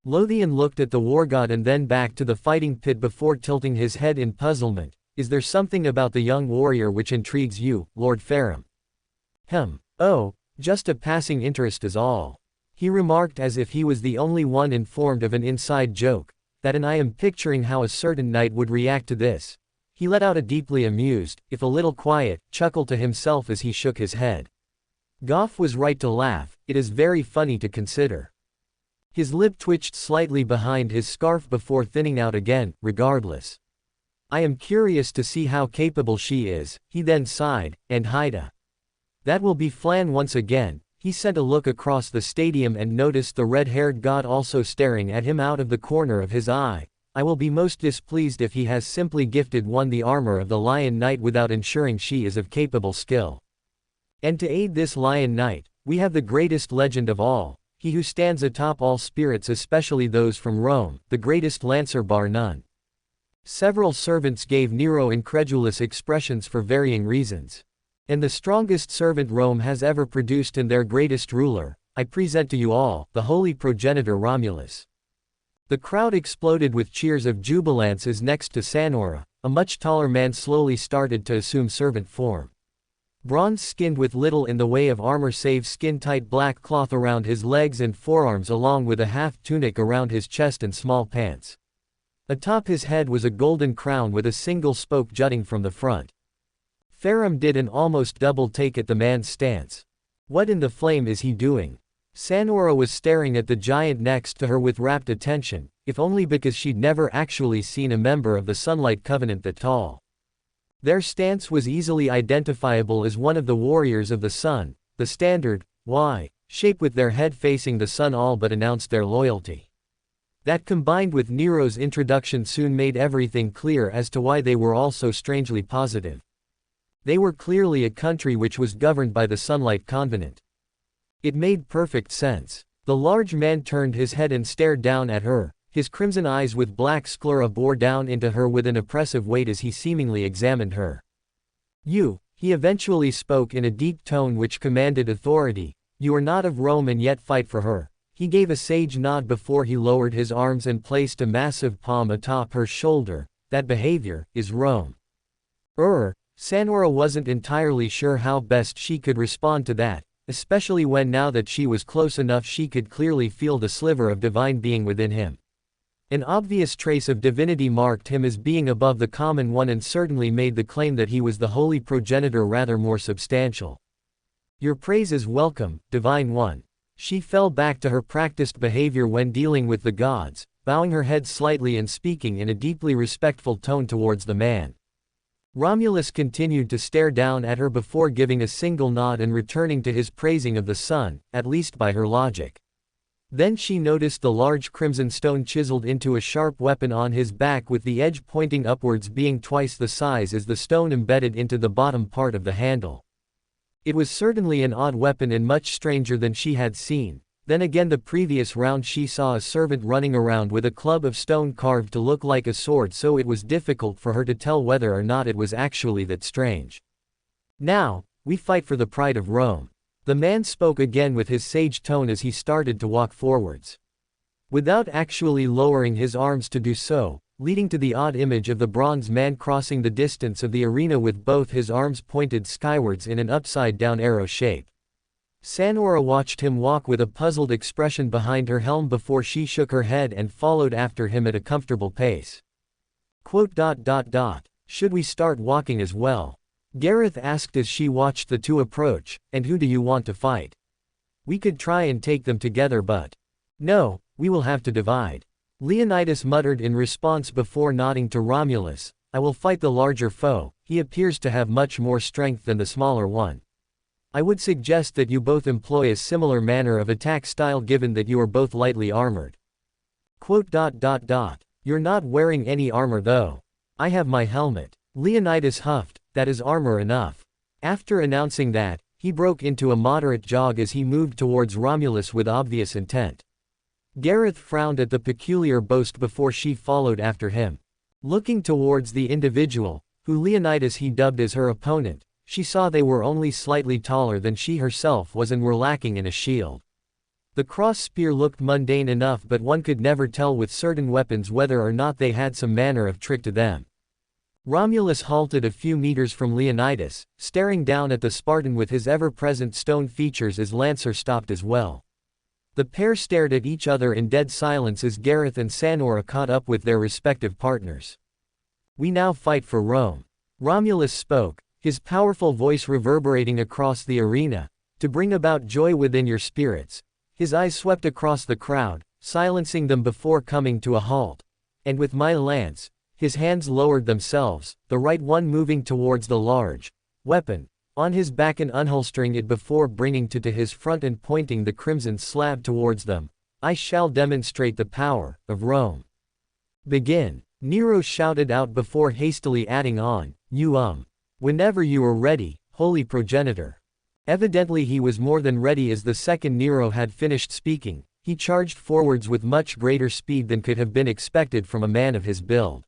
Lothian looked at the war god and then back to the fighting pit before tilting his head in puzzlement. Is there something about the young warrior which intrigues you, Lord Farum? Oh, just a passing interest is all. He remarked as if he was the only one informed of an inside joke, and I am picturing how a certain knight would react to this. He let out a deeply amused, if a little quiet, chuckle to himself as he shook his head. Goff was right to laugh, it is very funny to consider. His lip twitched slightly behind his scarf before thinning out again, regardless. I am curious to see how capable she is, he then sighed, and Haida. That will be Flan once again. He sent a look across the stadium and noticed the red-haired god also staring at him out of the corner of his eye. I will be most displeased if he has simply gifted one the armor of the Lion Knight without ensuring she is of capable skill. And to aid this Lion Knight, we have the greatest legend of all, he who stands atop all spirits, especially those from Rome, the greatest lancer bar none. Several servants gave Nero incredulous expressions for varying reasons. And the strongest servant Rome has ever produced and their greatest ruler, I present to you all, the holy progenitor Romulus. The crowd exploded with cheers of jubilance as next to Sanora, a much taller man slowly started to assume servant form. Bronze-skinned with little in the way of armor save skin-tight black cloth around his legs and forearms along with a half-tunic around his chest and small pants. Atop his head was a golden crown with a single spoke jutting from the front. Ferrum did an almost double take at the man's stance. What in the flame is he doing? Sanora was staring at the giant next to her with rapt attention, if only because she'd never actually seen a member of the Sunlight Covenant that tall. Their stance was easily identifiable as one of the warriors of the sun, the standard, Y, shape with their head facing the sun all but announced their loyalty. That combined with Nero's introduction soon made everything clear as to why they were all so strangely positive. They were clearly a country which was governed by the Sunlight Covenant. It made perfect sense. The large man turned his head and stared down at her, his crimson eyes with black sclera bore down into her with an oppressive weight as he seemingly examined her. You, he eventually spoke in a deep tone which commanded authority, you are not of Rome and yet fight for her. He gave a sage nod before he lowered his arms and placed a massive palm atop her shoulder. That behavior is Rome. Sanora wasn't entirely sure how best she could respond to that, especially when now that she was close enough she could clearly feel the sliver of divine being within him. An obvious trace of divinity marked him as being above the common one and certainly made the claim that he was the holy progenitor rather more substantial. Your praise is welcome, divine one. She fell back to her practiced behavior when dealing with the gods, bowing her head slightly and speaking in a deeply respectful tone towards the man. Romulus continued to stare down at her before giving a single nod and returning to his praising of the sun, at least by her logic. Then she noticed the large crimson stone chiseled into a sharp weapon on his back with the edge pointing upwards being twice the size as the stone embedded into the bottom part of the handle. It was certainly an odd weapon and much stranger than she had seen. Then again the previous round she saw a servant running around with a club of stone carved to look like a sword, so it was difficult for her to tell whether or not it was actually that strange. Now, we fight for the pride of Rome. The man spoke again with his sage tone as he started to walk forwards. Without actually lowering his arms to do so, leading to the odd image of the bronze man crossing the distance of the arena with both his arms pointed skywards in an upside-down arrow shape. Sanora watched him walk with a puzzled expression behind her helm before she shook her head and followed after him at a comfortable pace. Should we start walking as well? Gareth asked as she watched the two approach, and who do you want to fight? We could try and take them together but... No, we will have to divide. Leonidas muttered in response before nodding to Romulus, I will fight the larger foe, he appears to have much more strength than the smaller one. I would suggest that you both employ a similar manner of attack style given that you are both lightly armored. You're not wearing any armor though. I have my helmet. Leonidas huffed, that is armor enough. After announcing that, he broke into a moderate jog as he moved towards Romulus with obvious intent. Gareth frowned at the peculiar boast before she followed after him. Looking towards the individual, who Leonidas he dubbed as her opponent, she saw they were only slightly taller than she herself was and were lacking in a shield. The cross spear looked mundane enough but one could never tell with certain weapons whether or not they had some manner of trick to them. Romulus halted a few meters from Leonidas, staring down at the Spartan with his ever-present stone features as Lancer stopped as well. The pair stared at each other in dead silence as Gareth and Sanora caught up with their respective partners. We now fight for Rome. Romulus spoke, his powerful voice reverberating across the arena, To bring about joy within your spirits. His eyes swept across the crowd, silencing them before coming to a halt. And with my lance, his hands lowered themselves, the right one moving towards the large weapon on his back and unholstering it before bringing to his front and pointing the crimson slab towards them. I shall demonstrate the power of Rome. Begin. Nero shouted out before hastily adding on, whenever you are ready, holy progenitor. Evidently he was more than ready. As the second Nero had finished speaking, he charged forwards with much greater speed than could have been expected from a man of his build.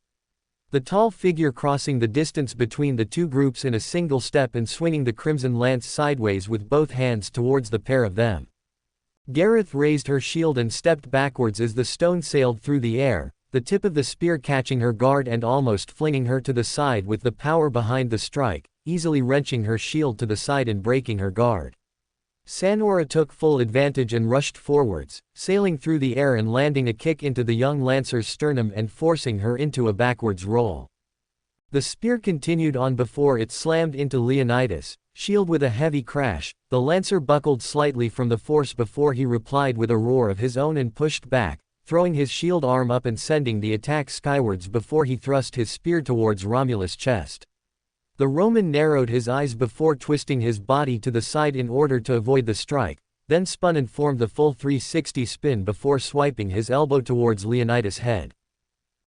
The tall figure crossing the distance between the two groups in a single step and swinging the crimson lance sideways with both hands towards the pair of them. Gareth raised her shield and stepped backwards as the stone sailed through the air, the tip of the spear catching her guard and almost flinging her to the side with the power behind the strike, easily wrenching her shield to the side and breaking her guard. Sanora took full advantage and rushed forwards, sailing through the air and landing a kick into the young lancer's sternum and forcing her into a backwards roll. The spear continued on before it slammed into Leonidas' shield with a heavy crash. The lancer buckled slightly from the force before he replied with a roar of his own and pushed back, throwing his shield arm up and sending the attack skywards before he thrust his spear towards Romulus' chest. The Roman narrowed his eyes before twisting his body to the side in order to avoid the strike, then spun and formed the full 360 spin before swiping his elbow towards Leonidas' head.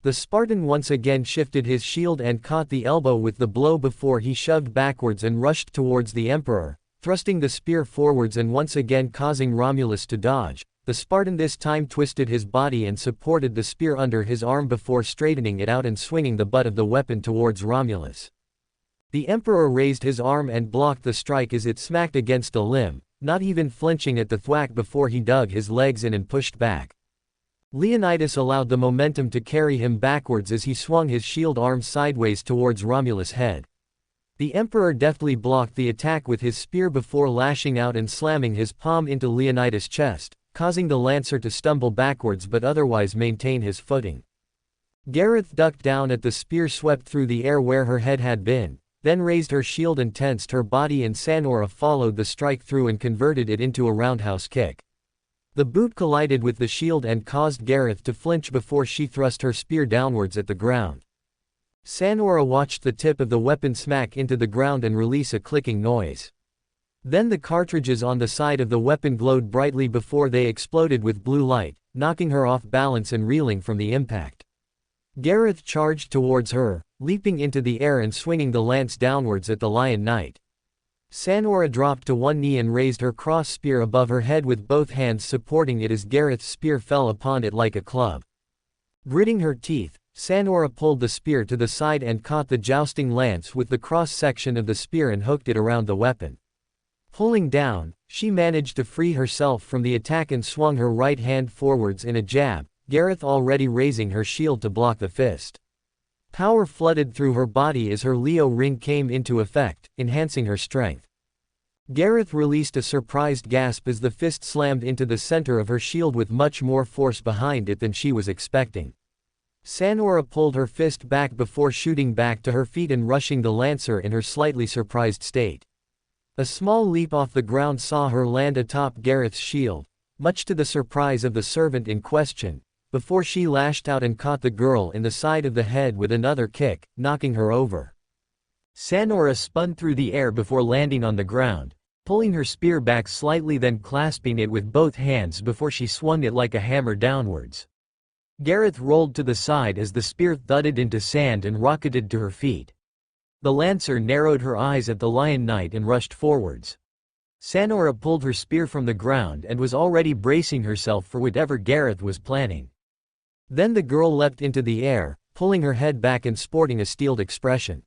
The Spartan once again shifted his shield and caught the elbow with the blow before he shoved backwards and rushed towards the Emperor, thrusting the spear forwards and once again causing Romulus to dodge. The Spartan this time twisted his body and supported the spear under his arm before straightening it out and swinging the butt of the weapon towards Romulus. The Emperor raised his arm and blocked the strike as it smacked against a limb, not even flinching at the thwack before he dug his legs in and pushed back. Leonidas allowed the momentum to carry him backwards as he swung his shield arm sideways towards Romulus' head. The Emperor deftly blocked the attack with his spear before lashing out and slamming his palm into Leonidas' chest, causing the lancer to stumble backwards but otherwise maintain his footing. Gareth ducked down at the spear swept through the air where her head had been, then raised her shield and tensed her body, and Sanora followed the strike through and converted it into a roundhouse kick. The boot collided with the shield and caused Gareth to flinch before she thrust her spear downwards at the ground. Sanora watched the tip of the weapon smack into the ground and release a clicking noise. Then the cartridges on the side of the weapon glowed brightly before they exploded with blue light, knocking her off balance and reeling from the impact. Gareth charged towards her, leaping into the air and swinging the lance downwards at the Lion Knight. Sanora dropped to one knee and raised her cross spear above her head with both hands supporting it as Gareth's spear fell upon it like a club. Gritting her teeth, Sanora pulled the spear to the side and caught the jousting lance with the cross section of the spear and hooked it around the weapon. Pulling down, she managed to free herself from the attack and swung her right hand forwards in a jab, Gareth already raising her shield to block the fist. Power flooded through her body as her Leo ring came into effect, enhancing her strength. Gareth released a surprised gasp as the fist slammed into the center of her shield with much more force behind it than she was expecting. Sanora pulled her fist back before shooting back to her feet and rushing the lancer in her slightly surprised state. A small leap off the ground saw her land atop Gareth's shield, much to the surprise of the servant in question, before she lashed out and caught the girl in the side of the head with another kick, knocking her over. Sanora spun through the air before landing on the ground, pulling her spear back slightly then clasping it with both hands before she swung it like a hammer downwards. Gareth rolled to the side as the spear thudded into sand and rocketed to her feet. The lancer narrowed her eyes at the Lion Knight and rushed forwards. Sanora pulled her spear from the ground and was already bracing herself for whatever Gareth was planning. Then the girl leapt into the air, pulling her head back and sporting a steeled expression.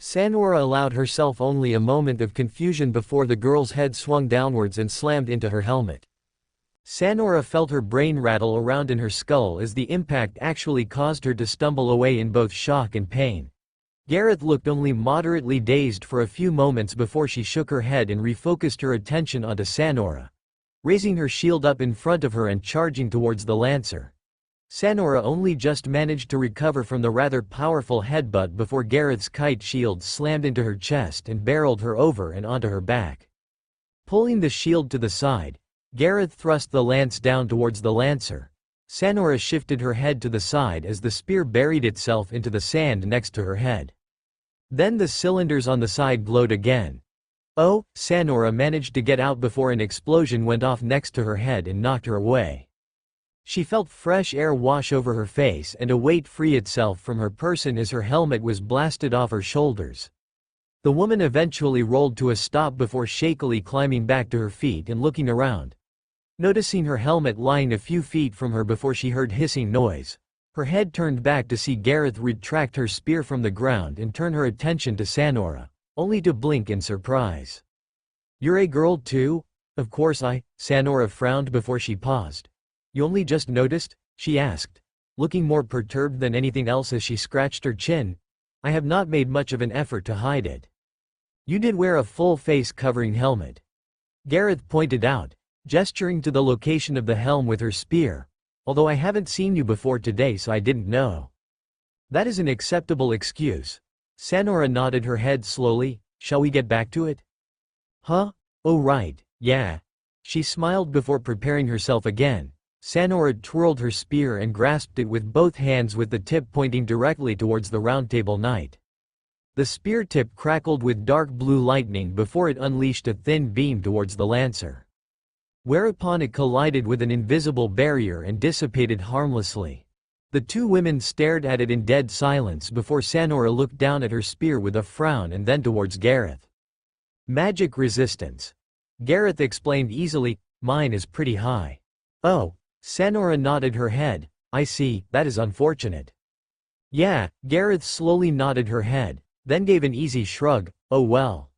Sanora allowed herself only a moment of confusion before the girl's head swung downwards and slammed into her helmet. Sanora felt her brain rattle around in her skull as the impact actually caused her to stumble away in both shock and pain. Gareth looked only moderately dazed for a few moments before she shook her head and refocused her attention onto Sanora, raising her shield up in front of her and charging towards the lancer. Sanora only just managed to recover from the rather powerful headbutt before Gareth's kite shield slammed into her chest and barreled her over and onto her back. Pulling the shield to the side, Gareth thrust the lance down towards the lancer. Sanora shifted her head to the side as the spear buried itself into the sand next to her head. Then the cylinders on the side glowed again. Oh, Sanora managed to get out before an explosion went off next to her head and knocked her away. She felt fresh air wash over her face and a weight free itself from her person as her helmet was blasted off her shoulders. The woman eventually rolled to a stop before shakily climbing back to her feet and looking around. Noticing her helmet lying a few feet from her before she heard hissing noise, her head turned back to see Gareth retract her spear from the ground and turn her attention to Sanora, only to blink in surprise. "You're a girl too?" "Of course Sanora frowned before she paused. "You only just noticed?" she asked, looking more perturbed than anything else as she scratched her chin. "I have not made much of an effort to hide it." "You did wear a full face covering helmet," Gareth pointed out, gesturing to the location of the helm with her spear, "although I haven't seen you before today so I didn't know." "That is an acceptable excuse." Sanora nodded her head slowly. "Shall we get back to it?" "Huh? Oh right, yeah." She smiled before preparing herself again. Sanora twirled her spear and grasped it with both hands with the tip pointing directly towards the Roundtable Knight. The spear tip crackled with dark blue lightning before it unleashed a thin beam towards the lancer. Whereupon it collided with an invisible barrier and dissipated harmlessly. The two women stared at it in dead silence before Sanora looked down at her spear with a frown and then towards Gareth. "Magic resistance," Gareth explained easily. "Mine is pretty high." "Oh." Sanora nodded her head. "I see, that is unfortunate." "Yeah." Gareth slowly nodded her head, then gave an easy shrug. "Oh well."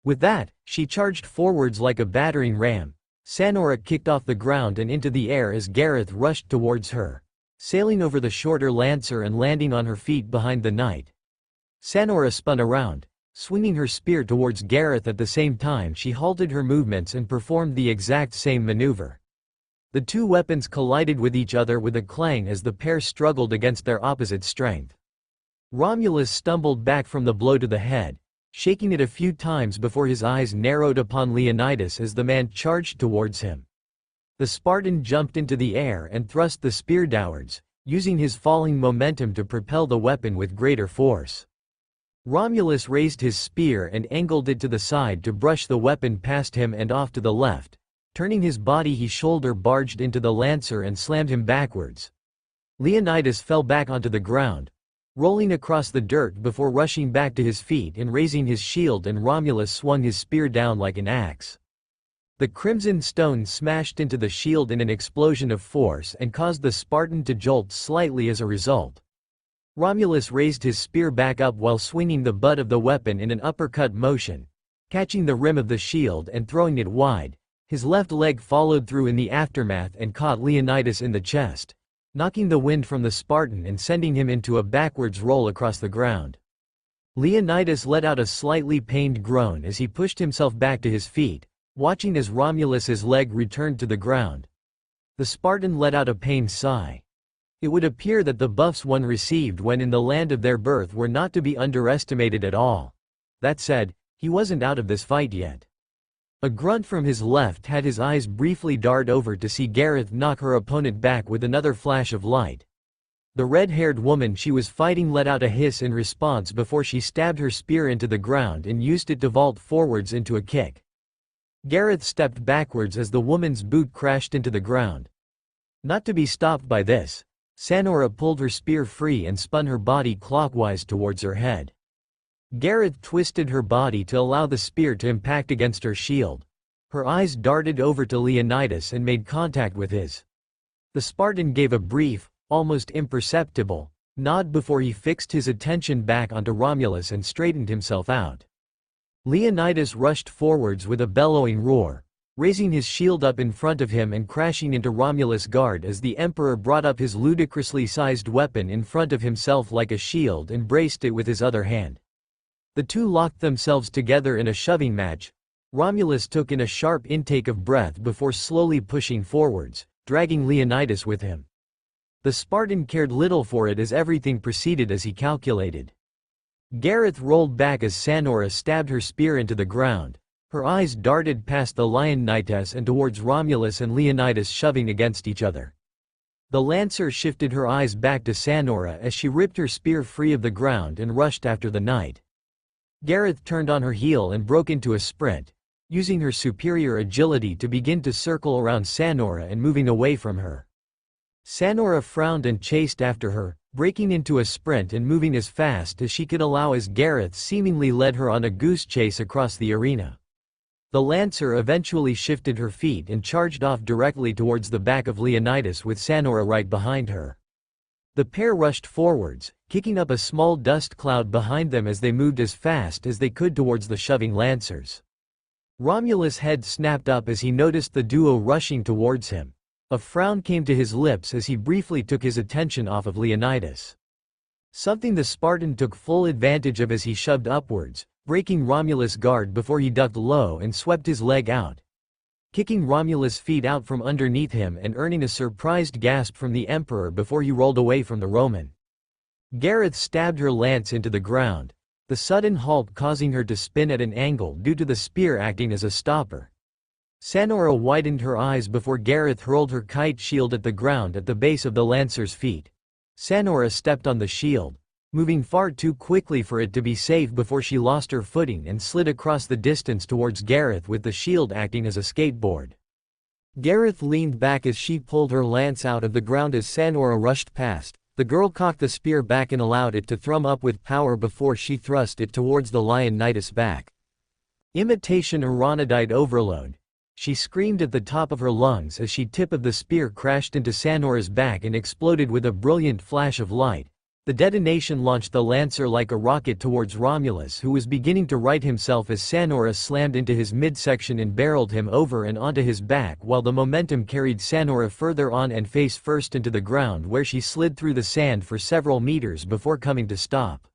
With that, she charged forwards like a battering ram. Sanora kicked off the ground and into the air as Gareth rushed towards her, sailing over the shorter lancer and landing on her feet behind the knight. Sanora spun around, swinging her spear towards Gareth. At the same time she halted her movements and performed the exact same maneuver. The two weapons collided with each other with a clang as the pair struggled against their opposite strength. Romulus stumbled back from the blow to the head, shaking it a few times before his eyes narrowed upon Leonidas as the man charged towards him. The Spartan jumped into the air and thrust the spear downwards, using his falling momentum to propel the weapon with greater force. Romulus raised his spear and angled it to the side to brush the weapon past him and off to the left. Turning his body, he shoulder barged into the lancer and slammed him backwards. Leonidas fell back onto the ground, rolling across the dirt before rushing back to his feet and raising his shield, and Romulus swung his spear down like an axe. The crimson stone smashed into the shield in an explosion of force and caused the Spartan to jolt slightly as a result. Romulus raised his spear back up while swinging the butt of the weapon in an uppercut motion, catching the rim of the shield and throwing it wide. His left leg followed through in the aftermath and caught Leonidas in the chest, knocking the wind from the Spartan and sending him into a backwards roll across the ground. Leonidas let out a slightly pained groan as he pushed himself back to his feet, watching as Romulus's leg returned to the ground. The Spartan let out a pained sigh. It would appear that the buffs one received when in the land of their birth were not to be underestimated at all. That said, he wasn't out of this fight yet. A grunt from his left had his eyes briefly dart over to see Gareth knock her opponent back with another flash of light. The red-haired woman she was fighting let out a hiss in response before she stabbed her spear into the ground and used it to vault forwards into a kick. Gareth stepped backwards as the woman's boot crashed into the ground. Not to be stopped by this, Sanora pulled her spear free and spun her body clockwise towards her head. Gareth twisted her body to allow the spear to impact against her shield. Her eyes darted over to Leonidas and made contact with his. The Spartan gave a brief, almost imperceptible, nod before he fixed his attention back onto Romulus and straightened himself out. Leonidas rushed forwards with a bellowing roar, raising his shield up in front of him and crashing into Romulus' guard as the Emperor brought up his ludicrously sized weapon in front of himself like a shield and braced it with his other hand. The two locked themselves together in a shoving match. Romulus took in a sharp intake of breath before slowly pushing forwards, dragging Leonidas with him. The Spartan cared little for it as everything proceeded as he calculated. Gareth rolled back as Sanora stabbed her spear into the ground, Her eyes darted past the lion knightess and towards Romulus and Leonidas shoving against each other. The lancer shifted her eyes back to Sanora as she ripped her spear free of the ground and rushed after the knight. Gareth turned on her heel and broke into a sprint, using her superior agility to begin to circle around Sanora and moving away from her. Sanora frowned and chased after her, breaking into a sprint and moving as fast as she could allow as Gareth seemingly led her on a goose chase across the arena. The lancer eventually shifted her feet and charged off directly towards the back of Leonidas with Sanora right behind her. The pair rushed forwards, kicking up a small dust cloud behind them as they moved as fast as they could towards the shoving lancers. Romulus' head snapped up as he noticed the duo rushing towards him. A frown came to his lips as he briefly took his attention off of Leonidas. Something the Spartan took full advantage of as he shoved upwards, breaking Romulus' guard before he ducked low and swept his leg out, kicking Romulus' feet out from underneath him and earning a surprised gasp from the Emperor before he rolled away from the Roman. Gareth stabbed her lance into the ground, the sudden halt causing her to spin at an angle due to the spear acting as a stopper. Sanora widened her eyes before Gareth hurled her kite shield at the ground at the base of the lancer's feet. Sanora stepped on the shield, moving far too quickly for it to be safe before she lost her footing and slid across the distance towards Gareth with the shield acting as a skateboard. Gareth leaned back as she pulled her lance out of the ground as Sanora rushed past. The girl cocked the spear back and allowed it to thrum up with power before she thrust it towards the lion knight's back. Imitation Ironidite overload. She screamed at the top of her lungs as the tip of the spear crashed into Sanora's back and exploded with a brilliant flash of light. The detonation launched the lancer like a rocket towards Romulus, who was beginning to right himself as Sanora slammed into his midsection and barreled him over and onto his back, while the momentum carried Sanora further on and face first into the ground, where she slid through the sand for several meters before coming to stop.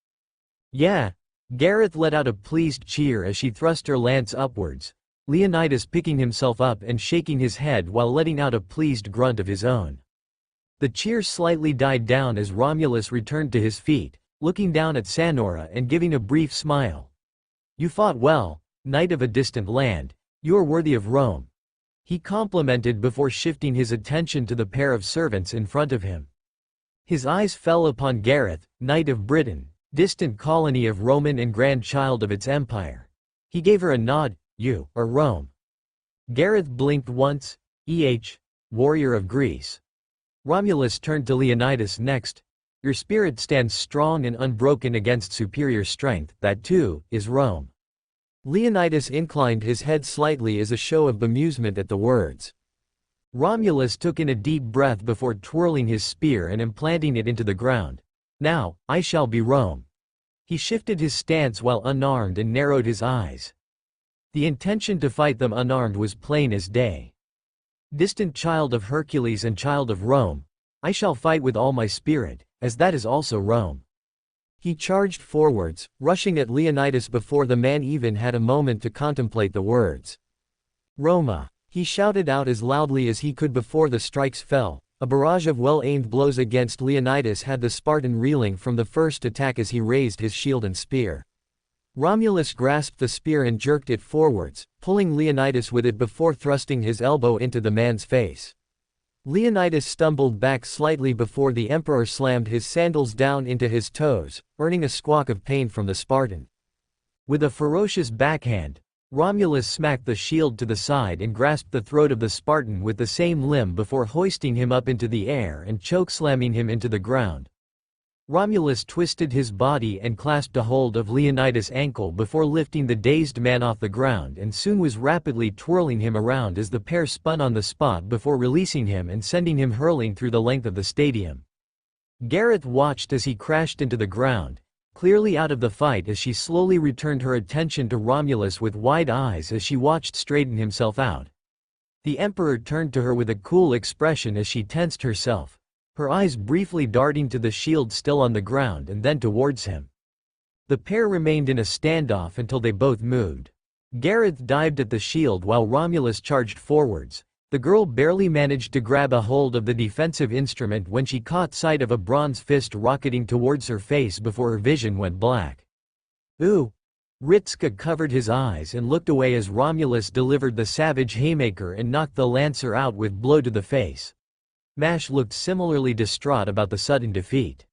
Yeah! Gareth let out a pleased cheer as she thrust her lance upwards, Leonidas picking himself up and shaking his head while letting out a pleased grunt of his own. The cheer slightly died down as Romulus returned to his feet, looking down at Sanora and giving a brief smile. "You fought well, knight of a distant land. You are worthy of Rome," he complimented before shifting his attention to the pair of servants in front of him. His eyes fell upon Gareth, knight of Britain, distant colony of Roman and grandchild of its empire. He gave her a nod. "You are Rome." Gareth blinked once. Warrior of Greece." Romulus turned to Leonidas next. "Your spirit stands strong and unbroken against superior strength. That too is Rome." Leonidas inclined his head slightly as a show of bemusement at the words. Romulus took in a deep breath before twirling his spear and implanting it into the ground. "Now, I shall be Rome." He shifted his stance while unarmed and narrowed his eyes. The intention to fight them unarmed was plain as day. "Distant child of Hercules and child of Rome, I shall fight with all my spirit, as that is also Rome." He charged forwards, rushing at Leonidas before the man even had a moment to contemplate the words. "Roma!" he shouted out as loudly as he could before the strikes fell. A barrage of well-aimed blows against Leonidas had the Spartan reeling from the first attack as he raised his shield and spear. Romulus grasped the spear and jerked it forwards, pulling Leonidas with it before thrusting his elbow into the man's face. Leonidas stumbled back slightly before the Emperor slammed his sandals down into his toes, earning a squawk of pain from the Spartan. With a ferocious backhand, Romulus smacked the shield to the side and grasped the throat of the Spartan with the same limb before hoisting him up into the air and chokeslamming him into the ground. Romulus twisted his body and clasped a hold of Leonidas' ankle before lifting the dazed man off the ground and soon was rapidly twirling him around as the pair spun on the spot before releasing him and sending him hurling through the length of the stadium. Gareth watched as he crashed into the ground, clearly out of the fight, as she slowly returned her attention to Romulus with wide eyes as she watched straighten himself out. The Emperor turned to her with a cool expression as she tensed herself, her eyes briefly darting to the shield still on the ground and then towards him. The pair remained in a standoff until they both moved. Gareth dived at the shield while Romulus charged forwards. The girl barely managed to grab a hold of the defensive instrument when she caught sight of a bronze fist rocketing towards her face before her vision went black. "Ooh!" Ritska covered his eyes and looked away as Romulus delivered the savage haymaker and knocked the lancer out with blow to the face. Mash looked similarly distraught about the sudden defeat.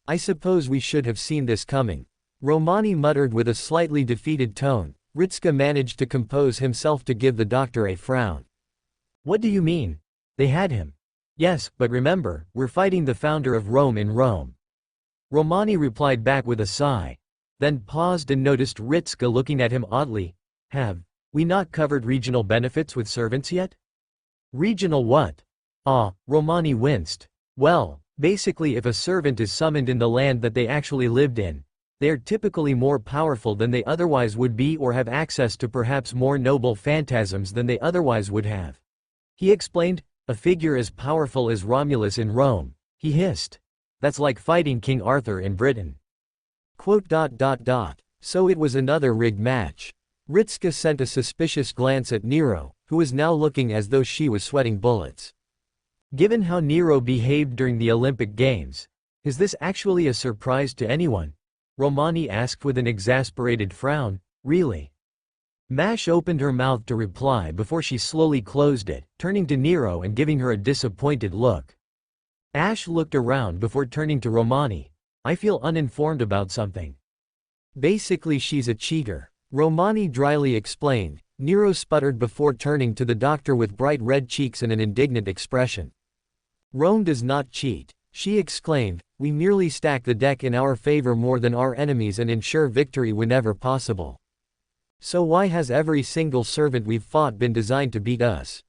I suppose we should have seen this coming. Romani muttered with a slightly defeated tone. Ritska managed to compose himself to give the doctor a frown. What do you mean? They had him. Yes, but remember, we're fighting the founder of Rome in Rome. Romani replied back with a sigh. Then paused and noticed Ritska looking at him oddly. Have we not covered regional benefits with servants yet? Regional what? Romani winced. Well, basically if a servant is summoned in the land that they actually lived in, they are typically more powerful than they otherwise would be or have access to perhaps more noble phantasms than they otherwise would have. He explained, a figure as powerful as Romulus in Rome, he hissed. That's like fighting King Arthur in Britain. So it was another rigged match. Ritska sent a suspicious glance at Nero, who was now looking as though she was sweating bullets. Given how Nero behaved during the Olympic Games, is this actually a surprise to anyone? Romani asked with an exasperated frown. Really? Mash opened her mouth to reply before she slowly closed it, turning to Nero and giving her a disappointed look. Ash looked around before turning to Romani. I feel uninformed about something. Basically she's a cheater, Romani dryly explained. Nero sputtered before turning to the doctor with bright red cheeks and an indignant expression. Rome does not cheat, she exclaimed, we merely stack the deck in our favor more than our enemies and ensure victory whenever possible. So why has every single servant we've fought been designed to beat us?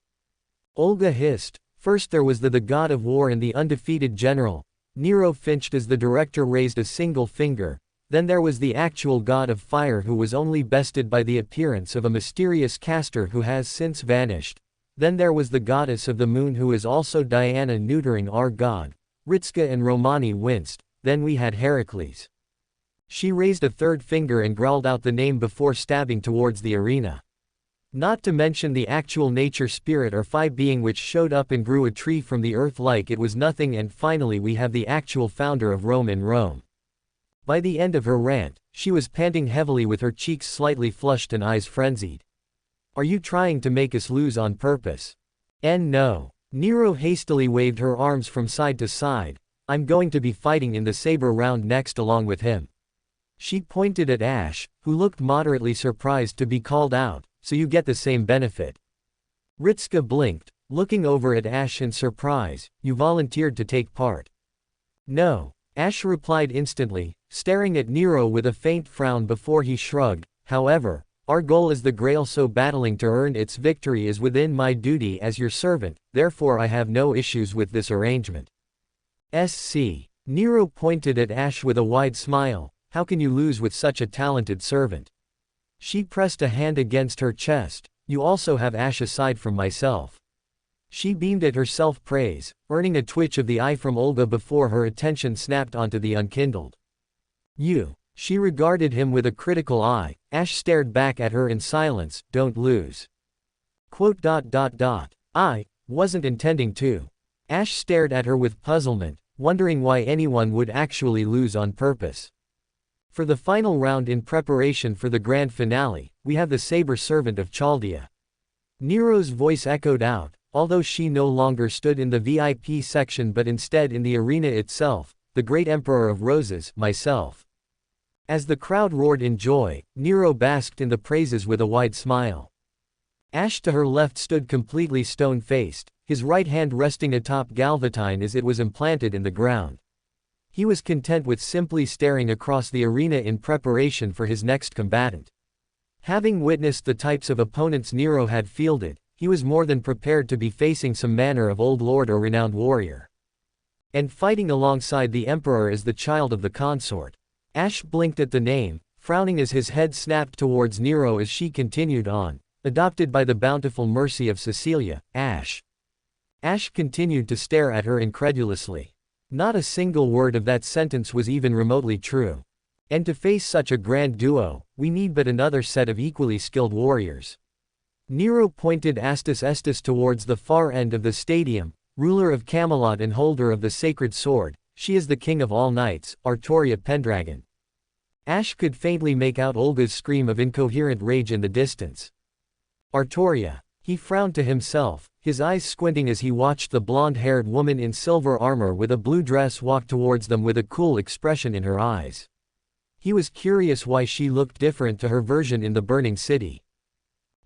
Olga hissed. First there was the god of war and the undefeated general. Nero finched as the director raised a single finger. Then there was the actual god of fire who was only bested by the appearance of a mysterious caster who has since vanished. Then there was the goddess of the moon who is also Diana neutering our god. Ritska and Romani winced. Then we had Heracles. She raised a third finger and growled out the name before stabbing towards the arena. Not to mention the actual nature spirit or Phi being which showed up and grew a tree from the earth like it was nothing, and finally we have the actual founder of Rome in Rome. By the end of her rant, she was panting heavily with her cheeks slightly flushed and eyes frenzied. Are you trying to make us lose on purpose? No. Nero hastily waved her arms from side to side. I'm going to be fighting in the saber round next along with him. She pointed at Ash, who looked moderately surprised to be called out. So you get the same benefit. Ritska blinked, looking over at Ash in surprise. You volunteered to take part. No, Ash replied instantly, staring at Nero with a faint frown before he shrugged. However, our goal is the Grail, so battling to earn its victory is within my duty as your servant, therefore I have no issues with this arrangement. Nero pointed at Ash with a wide smile. How can you lose with such a talented servant? She pressed a hand against her chest. You also have Ash aside from myself. She beamed at her self-praise, earning a twitch of the eye from Olga before her attention snapped onto the unkindled. You. She regarded him with a critical eye. Ash stared back at her in silence. Don't lose. I wasn't intending to. Ash stared at her with puzzlement, wondering why anyone would actually lose on purpose. For the final round in preparation for the grand finale, we have the Saber Servant of Chaldea. Nero's voice echoed out, although she no longer stood in the VIP section but instead in the arena itself, the great Emperor of Roses, myself. As the crowd roared in joy, Nero basked in the praises with a wide smile. Ash to her left stood completely stone-faced, his right hand resting atop Galvatine as it was implanted in the ground. He was content with simply staring across the arena in preparation for his next combatant. Having witnessed the types of opponents Nero had fielded, he was more than prepared to be facing some manner of old lord or renowned warrior. And fighting alongside the Emperor as the child of the consort. Ash blinked at the name, frowning as his head snapped towards Nero as she continued on. Adopted by the bountiful mercy of Cecilia, Ash. Ash continued to stare at her incredulously. Not a single word of that sentence was even remotely true. And to face such a grand duo, we need but another set of equally skilled warriors. Nero pointed Estes towards the far end of the stadium, ruler of Camelot and holder of the sacred sword. She is the king of all knights, Artoria Pendragon. Ash could faintly make out Olga's scream of incoherent rage in the distance. Artoria. He frowned to himself, his eyes squinting as he watched the blonde-haired woman in silver armor with a blue dress walk towards them with a cool expression in her eyes. He was curious why she looked different to her version in the burning city.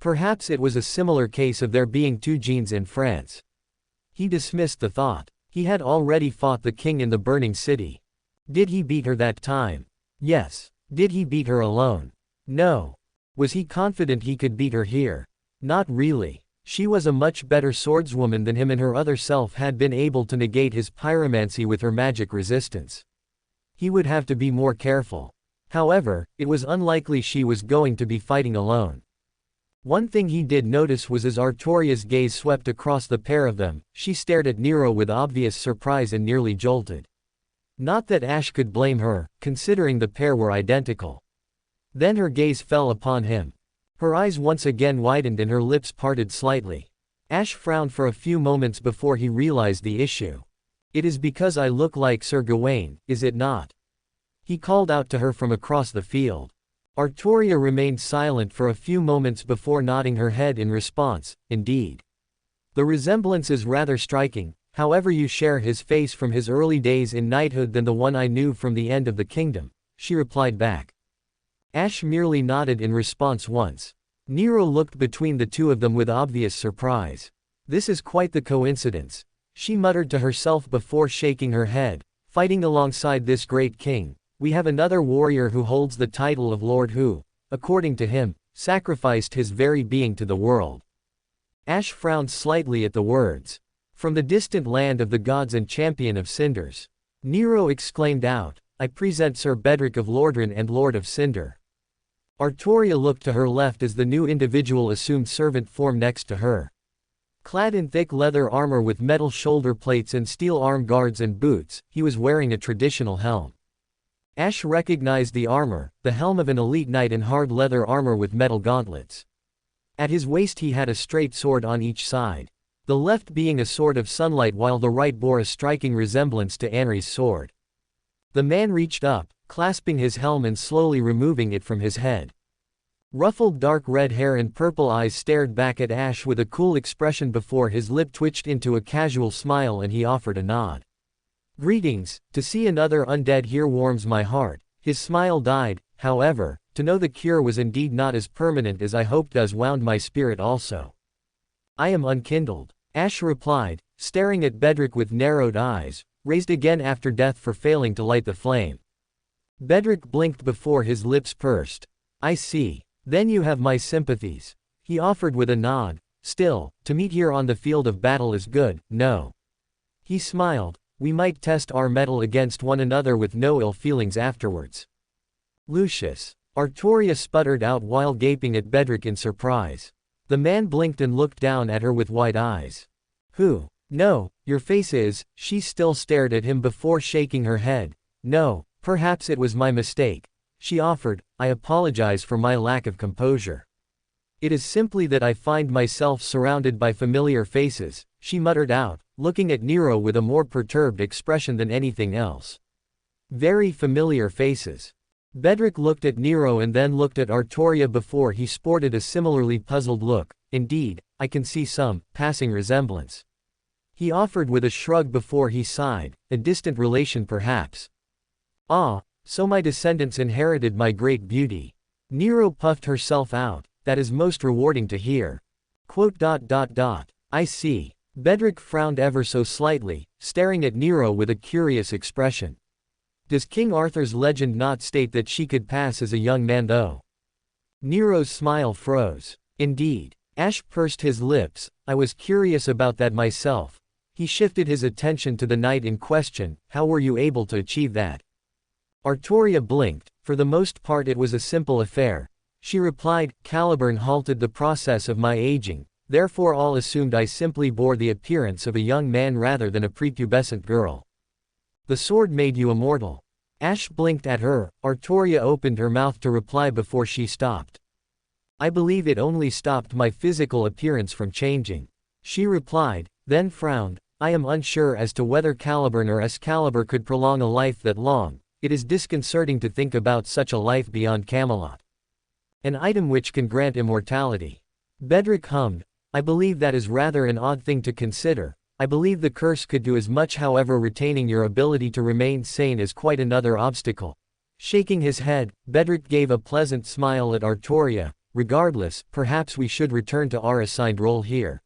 Perhaps it was a similar case of there being two Jeans in France. He dismissed the thought. He had already fought the king in the burning city. Did he beat her that time? Yes. Did he beat her alone? No. Was he confident he could beat her here? Not really. She was a much better swordswoman than him, and her other self had been able to negate his pyromancy with her magic resistance. He would have to be more careful. However, it was unlikely she was going to be fighting alone. One thing he did notice was as Artoria's gaze swept across the pair of them, she stared at Nero with obvious surprise and nearly jolted. Not that Ash could blame her, considering the pair were identical. Then her gaze fell upon him. Her eyes once again widened and her lips parted slightly. Ash frowned for a few moments before he realized the issue. "It is because I look like Sir Gawain, is it not?" He called out to her from across the field. Artoria remained silent for a few moments before nodding her head in response. "Indeed. The resemblance is rather striking, however you share his face from his early days in knighthood than the one I knew from the end of the kingdom," she replied back. Ash merely nodded in response once. Nero looked between the two of them with obvious surprise. "This is quite the coincidence," she muttered to herself before shaking her head. "Fighting alongside this great king, we have another warrior who holds the title of Lord who, according to him, sacrificed his very being to the world." Ash frowned slightly at the words. "From the distant land of the gods and champion of cinders," Nero exclaimed out, "I present Sir Bedrick of Lordran and Lord of Cinder." Artoria looked to her left as the new individual assumed servant form next to her. Clad in thick leather armor with metal shoulder plates and steel arm guards and boots, he was wearing a traditional helm. Ash recognized the armor, the helm of an elite knight in hard leather armor with metal gauntlets. At his waist he had a straight sword on each side, the left being a sword of sunlight while the right bore a striking resemblance to Anri's sword. The man reached up, clasping his helm and slowly removing it from his head. Ruffled dark red hair and purple eyes stared back at Ash with a cool expression before his lip twitched into a casual smile and he offered a nod. "Greetings, to see another undead here warms my heart." His smile died, however, to know the cure was indeed not as permanent as I hoped does wound my spirit also. "I am unkindled," Ash replied, staring at Bedrick with narrowed eyes, raised again after death for failing to light the flame. Bedrick blinked before his lips pursed. "I see. Then you have my sympathies," he offered with a nod. "Still, to meet here on the field of battle is good, no?" He smiled. "We might test our mettle against one another with no ill feelings afterwards." "Lucius," Artoria sputtered out while gaping at Bedrick in surprise. The man blinked and looked down at her with wide eyes. "Who? No, your face is." She still stared at him before shaking her head. "No, perhaps it was my mistake," she offered. "I apologize for my lack of composure. It is simply that I find myself surrounded by familiar faces," she muttered out, looking at Nero with a more perturbed expression than anything else. "Very familiar faces." Bedrick looked at Nero and then looked at Artoria before he sported a similarly puzzled look. "Indeed, I can see some passing resemblance," he offered with a shrug before he sighed. "A distant relation perhaps." "Ah, so my descendants inherited my great beauty." Nero puffed herself out. "That is most rewarding to hear." "I see." Bedrick frowned ever so slightly, staring at Nero with a curious expression. "Does King Arthur's legend not state that she could pass as a young man though?" Nero's smile froze. "Indeed." Ash pursed his lips. "I was curious about that myself." He shifted his attention to the knight in question. "How were you able to achieve that?" Artoria blinked. "For the most part it was a simple affair," she replied. "Caliburn halted the process of my aging, therefore all assumed I simply bore the appearance of a young man rather than a prepubescent girl." "The sword made you immortal." Ash blinked at her. Artoria opened her mouth to reply before she stopped. "I believe it only stopped my physical appearance from changing," she replied, then frowned. "I am unsure as to whether Caliburn or Excalibur could prolong a life that long. It is disconcerting to think about such a life beyond Camelot. An item which can grant immortality. Bedrick hummed, I believe that is rather an odd thing to consider. I believe the curse could do as much, however retaining your ability to remain sane is quite another obstacle. Shaking his head, Bedrick gave a pleasant smile at Artoria. Regardless, perhaps we should return to our assigned role here.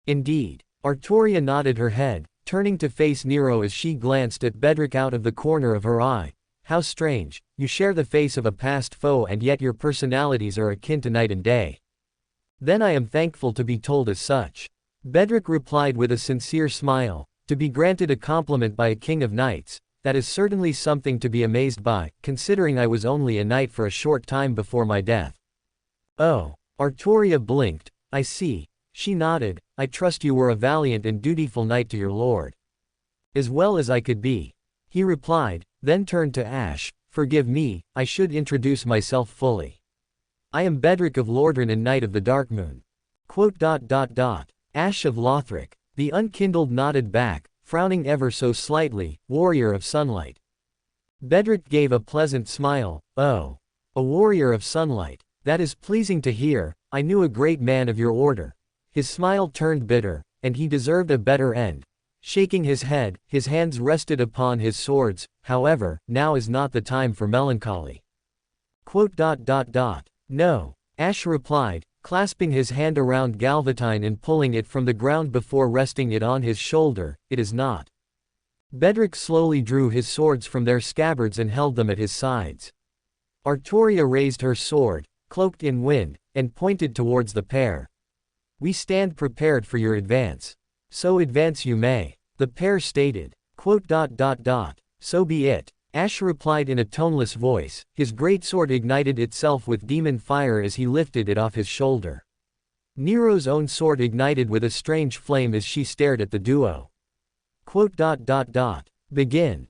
Indeed. Artoria nodded her head, turning to face Nero as she glanced at Bedrick out of the corner of her eye. How strange, you share the face of a past foe and yet your personalities are akin to night and day. Then I am thankful to be told as such. Bedrick replied with a sincere smile, to be granted a compliment by a king of knights, that is certainly something to be amazed by, considering I was only a knight for a short time before my death. Oh, Artoria blinked, I see. She nodded, I trust you were a valiant and dutiful knight to your lord. As well as I could be. He replied, then turned to Ash, forgive me, I should introduce myself fully. I am Bedrick of Lordran and Knight of the Darkmoon. Ash of Lothric. The unkindled nodded back, frowning ever so slightly, warrior of sunlight. Bedrick gave a pleasant smile, oh. A warrior of sunlight. That is pleasing to hear, I knew a great man of your order. His smile turned bitter, and he deserved a better end. Shaking his head, his hands rested upon his swords, however, now is not the time for melancholy. No. Ash replied, clasping his hand around Galvatine and pulling it from the ground before resting it on his shoulder, it is not. Bedrick slowly drew his swords from their scabbards and held them at his sides. Artoria raised her sword, cloaked in wind, and pointed towards the pair. We stand prepared for your advance. So advance you may. The pair stated. So be it. Ash replied in a toneless voice, his greatsword ignited itself with demon fire as he lifted it off his shoulder. Nero's own sword ignited with a strange flame as she stared at the duo. Begin.